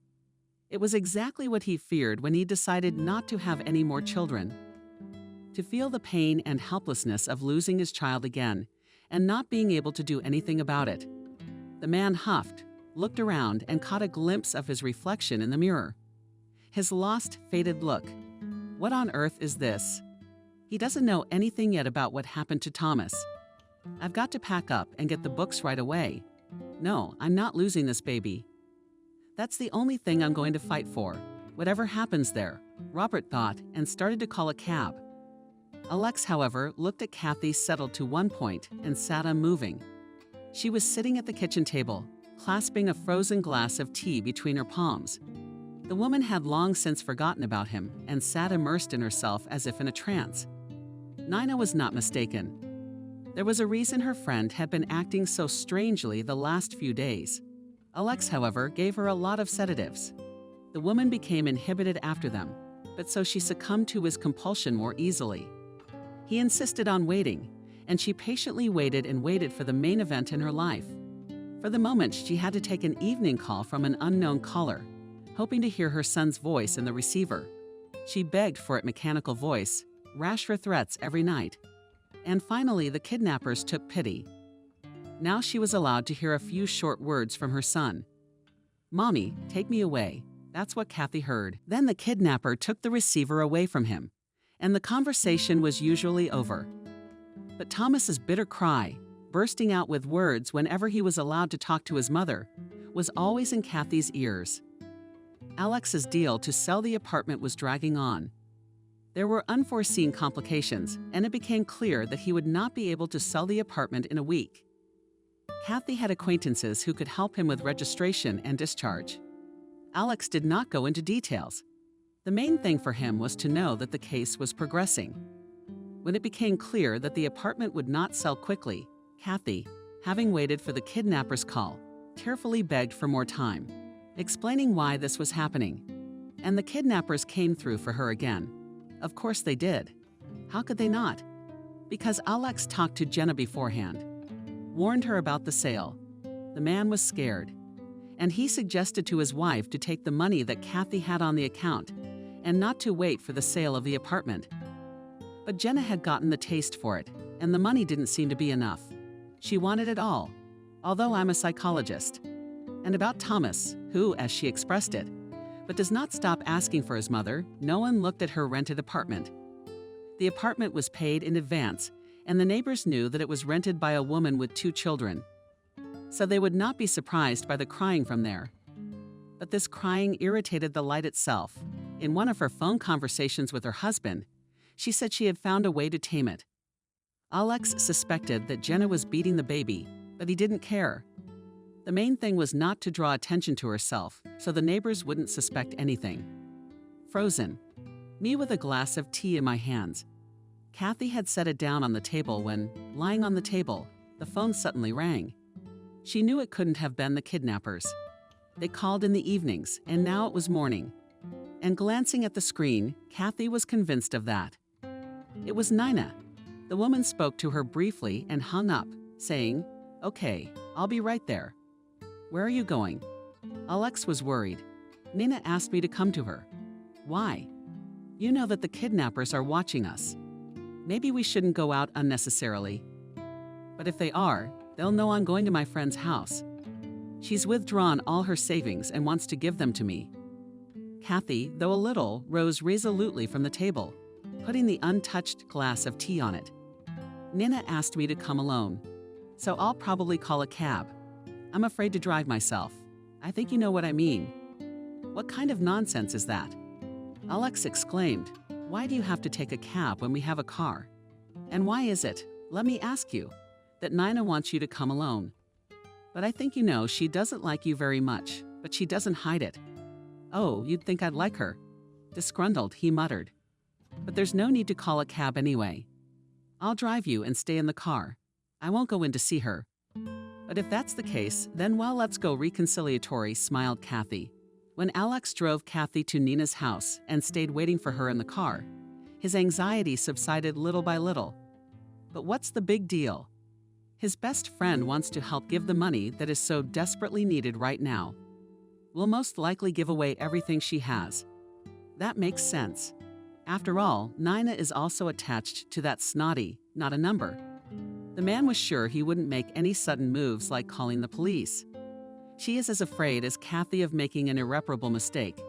B: It was exactly what he feared when he decided not to have any more children. To feel the pain and helplessness of losing his child again and not being able to do anything about it. The man huffed, looked around, and caught a glimpse of his reflection in the mirror. His lost, faded look. What on earth is this? He doesn't know anything yet about what happened to Thomas. "I've got to pack up and get the books right away. No, I'm not losing this baby. That's the only thing I'm going to fight for, whatever happens there," Robert thought and started to call a cab. Alex, however, looked at Kathy, settled to one point, and sat unmoving. She was sitting at the kitchen table, clasping a frozen glass of tea between her palms. The woman had long since forgotten about him and sat immersed in herself as if in a trance. Nina was not mistaken. There was a reason her friend had been acting so strangely the last few days. Alex, however, gave her a lot of sedatives. The woman became inhibited after them, but so she succumbed to his compulsion more easily. He insisted on waiting, and she patiently waited and waited for the main event in her life. For the moment, she had to take an evening call from an unknown caller, hoping to hear her son's voice in the receiver. She begged for its mechanical voice, rash for threats every night. And finally, the kidnappers took pity. Now she was allowed to hear a few short words from her son. "Mommy, take me away." That's what Kathy heard. Then the kidnapper took the receiver away from him, and the conversation was usually over. But Thomas's bitter cry, bursting out with words whenever he was allowed to talk to his mother, was always in Kathy's ears. Alex's deal to sell the apartment was dragging on. There were unforeseen complications, and it became clear that he would not be able to sell the apartment in a week. Kathy had acquaintances who could help him with registration and discharge. Alex did not go into details. The main thing for him was to know that the case was progressing. When it became clear that the apartment would not sell quickly, Kathy, having waited for the kidnapper's call, tearfully begged for more time, explaining why this was happening. And the kidnappers came through for her again. Of course they did. How could they not? Because Alex talked to Jenna beforehand, warned her about the sale. The man was scared, and he suggested to his wife to take the money that Kathy had on the account and not to wait for the sale of the apartment. But Jenna had gotten the taste for it, and the money didn't seem to be enough. She wanted it all, although I'm a psychologist. And about Thomas, who, as she expressed it, but does not stop asking for his mother, no one looked at her rented apartment. The apartment was paid in advance, and the neighbors knew that it was rented by a woman with 2 children. So they would not be surprised by the crying from there. But this crying irritated the light itself. In one of her phone conversations with her husband, she said she had found a way to tame it. Alex suspected that Jenna was beating the baby, but he didn't care. The main thing was not to draw attention to herself, so the neighbors wouldn't suspect anything. Frozen. Me with a glass of tea in my hands. Kathy had set it down on the table when, lying on the table, the phone suddenly rang. She knew it couldn't have been the kidnappers. They called in the evenings, and now it was morning. And glancing at the screen, Kathy was convinced of that. It was Nina. The woman spoke to her briefly and hung up, saying, "Okay, I'll be right there." "Where are you going?" Alex was worried. "Nina asked me to come to her." "Why?" "You know that the kidnappers are watching us. Maybe we shouldn't go out unnecessarily. But if they are, They'll know I'm going to my friend's house. She's withdrawn all her savings and wants to give them to me." Kathy, though a little, rose resolutely from the table, putting the untouched glass of tea on it. "Nina asked me to come alone, so I'll probably call a cab. I'm afraid to drive myself. I think you know what I mean." "What kind of nonsense is that?" Alex exclaimed. "Why do you have to take a cab when we have a car? And why is it, let me ask you, that Nina wants you to come alone? But I think you know she doesn't like you very much, but she doesn't hide it." "Oh, you'd think I'd like her." Disgruntled, he muttered. "But there's no need to call a cab anyway. I'll drive you and stay in the car. I won't go in to see her." "But if that's the case, then well, let's go reconciliatory," smiled Kathy. When Alex drove Kathy to Nina's house and stayed waiting for her in the car, his anxiety subsided little by little. But what's the big deal? His best friend wants to help give the money that is so desperately needed right now. Will most likely give away everything she has. That makes sense. After all, Nina is also attached to that snotty, not a number. The man was sure he wouldn't make any sudden moves like calling the police. She is as afraid as Kathy of making an irreparable mistake.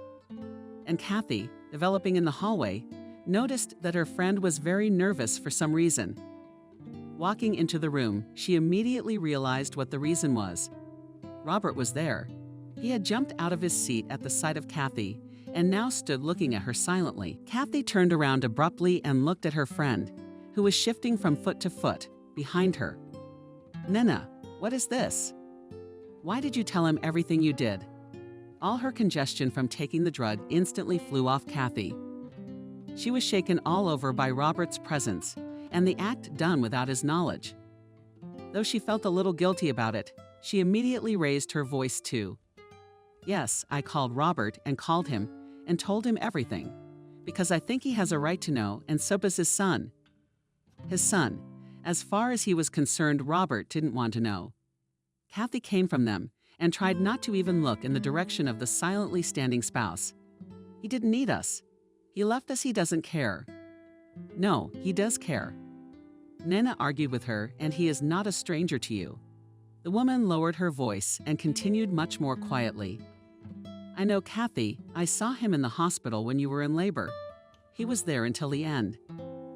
B: And Kathy, developing in the hallway, noticed that her friend was very nervous for some reason. Walking into the room, she immediately realized what the reason was. Robert was there. He had jumped out of his seat at the sight of Kathy and now stood looking at her silently. Kathy turned around abruptly and looked at her friend, who was shifting from foot to foot, behind her. "Nina, what is this? Why did you tell him everything you did?" All her congestion from taking the drug instantly flew off Kathy. She was shaken all over by Robert's presence and the act done without his knowledge. Though she felt a little guilty about it, she immediately raised her voice too. "Yes, I called Robert and called him and told him everything, because I think he has a right to know, and so does his son." His son. As far as he was concerned, Robert didn't want to know. Kathy came from them and tried not to even look in the direction of the silently standing spouse. "He didn't need us. He left us. He doesn't care." "No, he does care." Nina argued with her, "and he is not a stranger to you." The woman lowered her voice and continued much more quietly. "I know, Kathy. I saw him in the hospital when you were in labor. He was there until the end.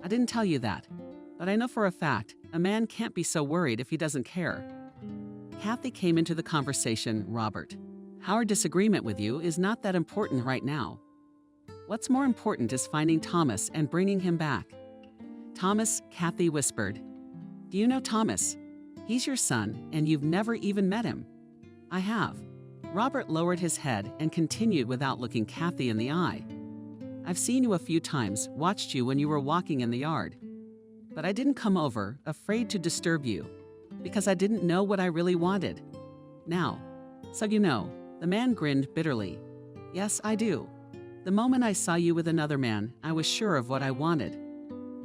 B: I didn't tell you that, but I know for a fact a man can't be so worried if he doesn't care." Kathy came into the conversation. "Robert, our disagreement with you is not that important right now. What's more important is finding Thomas and bringing him back." "Thomas," Kathy whispered. "Do you know Thomas? He's your son, and you've never even met him." "I have." Robert lowered his head and continued without looking Kathy in the eye. "I've seen you a few times, watched you when you were walking in the yard. But I didn't come over, afraid to disturb you, because I didn't know what I really wanted. Now, so you know," the man grinned bitterly. "Yes, I do. The moment I saw you with another man, I was sure of what I wanted.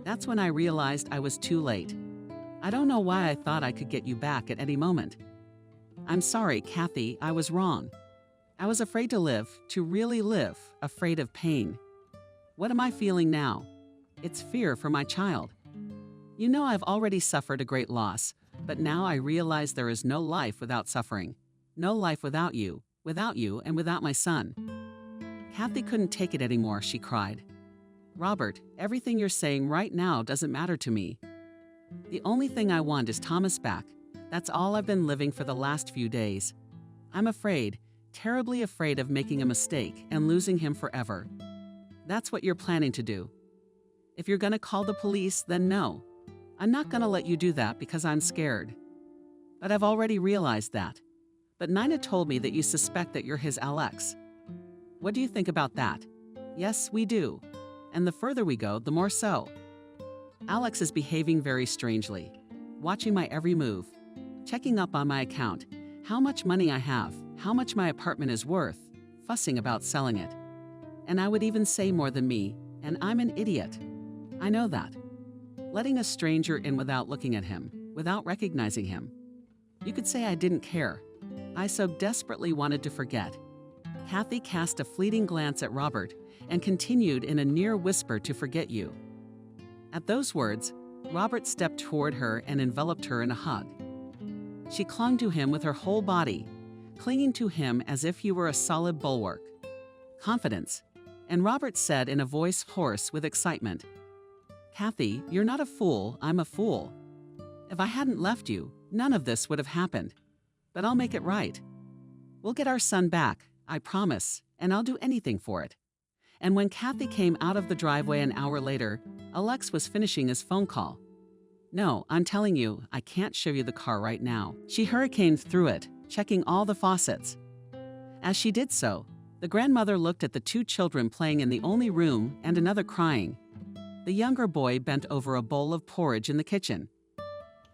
B: That's when I realized I was too late. I don't know why I thought I could get you back at any moment. I'm sorry, Kathy, I was wrong. I was afraid to live, to really live, afraid of pain. What am I feeling now? It's fear for my child. You know I've already suffered a great loss, but now I realize there is no life without suffering. No life without you and without my son." Kathy couldn't take it anymore, she cried. "Robert, everything you're saying right now doesn't matter to me. The only thing I want is Thomas back. That's all I've been living for the last few days. I'm afraid, terribly afraid of making a mistake and losing him forever. That's what you're planning to do. If you're gonna call the police, then no. I'm not gonna let you do that because I'm scared. But I've already realized that. But Nina told me that you suspect that you're his Alex. What do you think about that?" "Yes, we do. And the further we go, the more so. Alex is behaving very strangely, watching my every move, checking up on my account, how much money I have, how much my apartment is worth, fussing about selling it. And I would even say more than me, and I'm an idiot. I know that. Letting a stranger in without looking at him, without recognizing him. You could say I didn't care. I so desperately wanted to forget." Kathy cast a fleeting glance at Robert and continued in a near whisper, "to forget you." At those words, Robert stepped toward her and enveloped her in a hug. She clung to him with her whole body, clinging to him as if he were a solid bulwark. Confidence. And Robert said in a voice hoarse with excitement, "Kathy, you're not a fool, I'm a fool. If I hadn't left you, none of this would have happened. But I'll make it right. We'll get our son back, I promise, and I'll do anything for it." And when Kathy came out of the driveway an hour later, Alex was finishing his phone call. "No, I'm telling you, I can't show you the car right now." She hurricaned through it, checking all the faucets. As she did so, the grandmother looked at the two children playing in the only room and another crying. The younger boy bent over a bowl of porridge in the kitchen.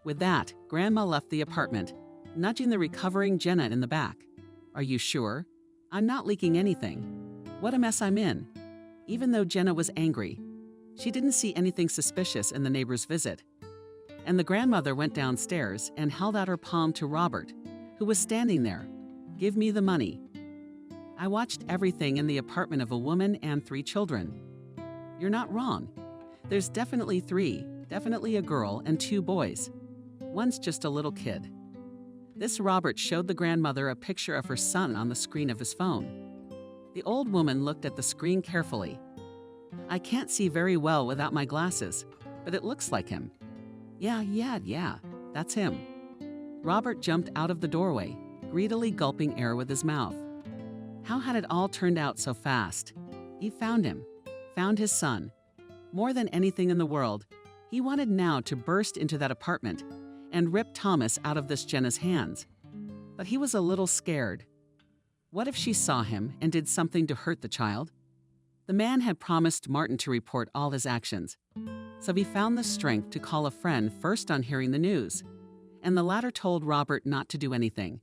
B: With that, Grandma left the apartment, nudging the recovering Jenna in the back. "Are you sure? I'm not leaking anything. What a mess I'm in." Even though Jenna was angry, she didn't see anything suspicious in the neighbor's visit. And the grandmother went downstairs and held out her palm to Robert, who was standing there. "Give me the money." "I watched everything in the apartment of a woman and 3 children." "You're not wrong. There's definitely 3, definitely a girl and 2 boys. One's just a little kid." This Robert showed the grandmother a picture of her son on the screen of his phone. The old woman looked at the screen carefully. "I can't see very well without my glasses, but it looks like him." Yeah, that's him." Robert jumped out of the doorway, greedily gulping air with his mouth. How had it all turned out so fast? He found him, found his son. More than anything in the world, he wanted now to burst into that apartment and rip Thomas out of this Jenna's hands. But he was a little scared. What if she saw him and did something to hurt the child? The man had promised Martin to report all his actions, so he found the strength to call a friend first on hearing the news, and the latter told Robert not to do anything,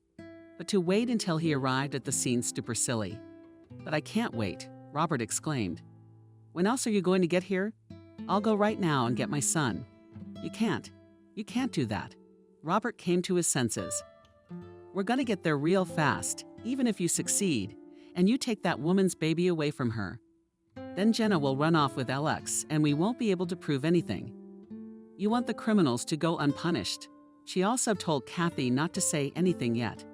B: but to wait until he arrived at the scene supercilly. "But I can't wait," Robert exclaimed. "When else are you going to get here? I'll go right now and get my son." You can't do that." Robert came to his senses. "We're going to get there real fast, even if you succeed, and you take that woman's baby away from her. Then Jenna will run off with Alex, and we won't be able to prove anything. You want the criminals to go unpunished." She also told Kathy not to say anything yet.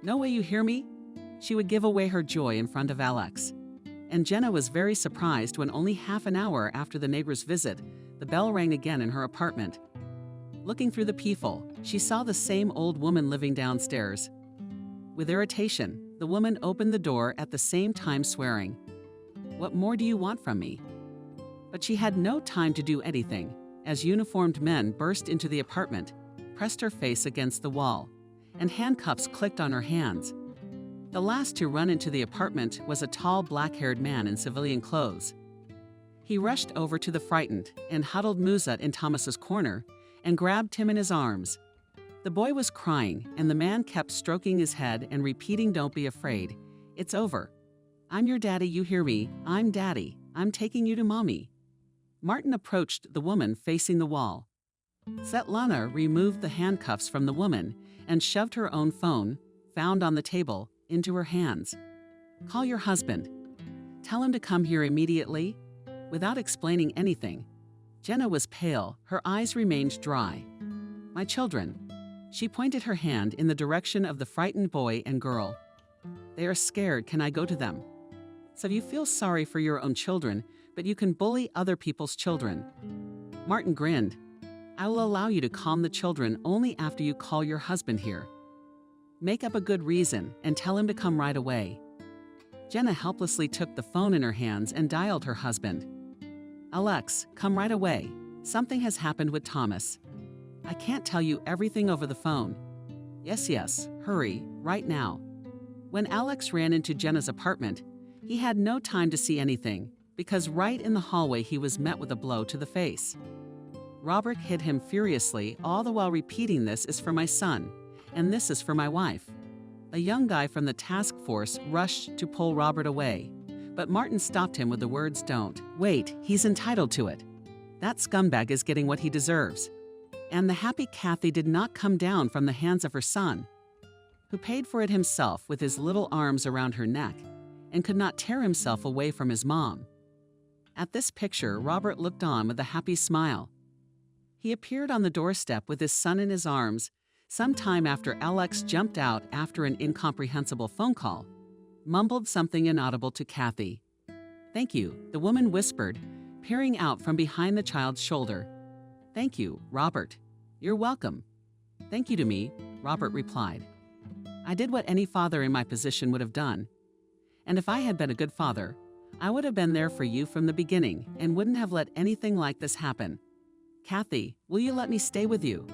B: "No way, you hear me?" She would give away her joy in front of Alex. And Jenna was very surprised when only half an hour after the neighbor's visit, the bell rang again in her apartment. Looking through the peephole, she saw the same old woman living downstairs. With irritation, the woman opened the door at the same time swearing, "What more do you want from me?" But she had no time to do anything, as uniformed men burst into the apartment, pressed her face against the wall, and handcuffs clicked on her hands. The last to run into the apartment was a tall, black-haired man in civilian clothes. He rushed over to the frightened and huddled Muzat in Thomas's corner and grabbed him in his arms. The boy was crying, and the man kept stroking his head and repeating, "Don't be afraid. It's over. I'm your daddy, you hear me? I'm daddy. I'm taking you to mommy." Martin approached the woman facing the wall. Svetlana removed the handcuffs from the woman and shoved her own phone, found on the table, into her hands. "Call your husband. Tell him to come here immediately." Without explaining anything, Jenna was pale, her eyes remained dry. "My children." She pointed her hand in the direction of the frightened boy and girl. "They are scared. Can I go to them?" "So you feel sorry for your own children, but you can bully other people's children." Martin grinned. "I will allow you to calm the children only after you call your husband here. Make up a good reason and tell him to come right away." Jenna helplessly took the phone in her hands and dialed her husband. "Alex, come right away. Something has happened with Thomas. I can't tell you everything over the phone." Yes, hurry, right now." When Alex ran into Jenna's apartment, he had no time to see anything, because right in the hallway he was met with a blow to the face. Robert hit him furiously, all the while repeating, "This is for my son, and this is for my wife." A young guy from the task force rushed to pull Robert away, but Martin stopped him with the words, "Don't. Wait, he's entitled to it. That scumbag is getting what he deserves." And the happy Kathy did not come down from the hands of her son, who paid for it himself with his little arms around her neck and could not tear himself away from his mom. At this picture, Robert looked on with a happy smile. He appeared on the doorstep with his son in his arms, Some time after, Alex jumped out after an incomprehensible phone call, mumbled something inaudible to Kathy. "Thank you," the woman whispered, peering out from behind the child's shoulder. "Thank you, Robert. You're welcome." "Thank you to me," Robert replied. "I did what any father in my position would have done. And if I had been a good father, I would have been there for you from the beginning and wouldn't have let anything like this happen. Kathy, will you let me stay with you?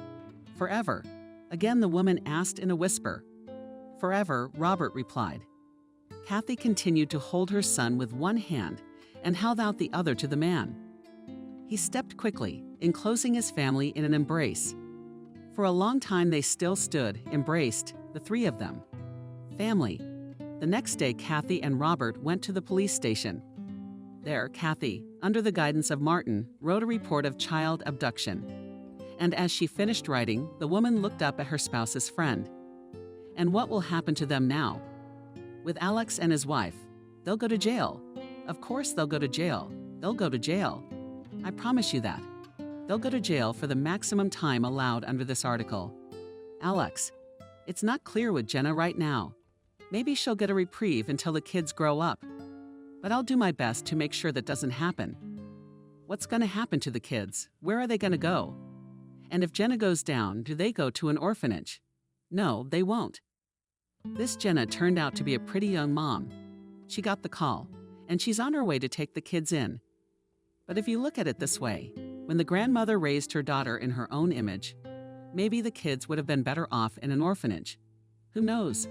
B: Forever?" Again, the woman asked in a whisper. "Forever," Robert replied. Kathy continued to hold her son with one hand and held out the other to the man. He stepped quickly, enclosing his family in an embrace. For a long time they still stood, embraced, the three of them. Family. The next day, Kathy and Robert went to the police station. There, Kathy, under the guidance of Martin, wrote a report of child abduction. And as she finished writing, the woman looked up at her spouse's friend. "And what will happen to them now?" "With Alex and his wife, they'll go to jail. Of course they'll go to jail. They'll go to jail. I promise you that. They'll go to jail for the maximum time allowed under this article. Alex, it's not clear with Jenna right now. Maybe she'll get a reprieve until the kids grow up. But I'll do my best to make sure that doesn't happen. What's going to happen to the kids? Where are they going to go? And if Jenna goes down, do they go to an orphanage? No, they won't." This Jenna turned out to be a pretty young mom. She got the call, and she's on her way to take the kids in. But if you look at it this way, when the grandmother raised her daughter in her own image, maybe the kids would have been better off in an orphanage. Who knows?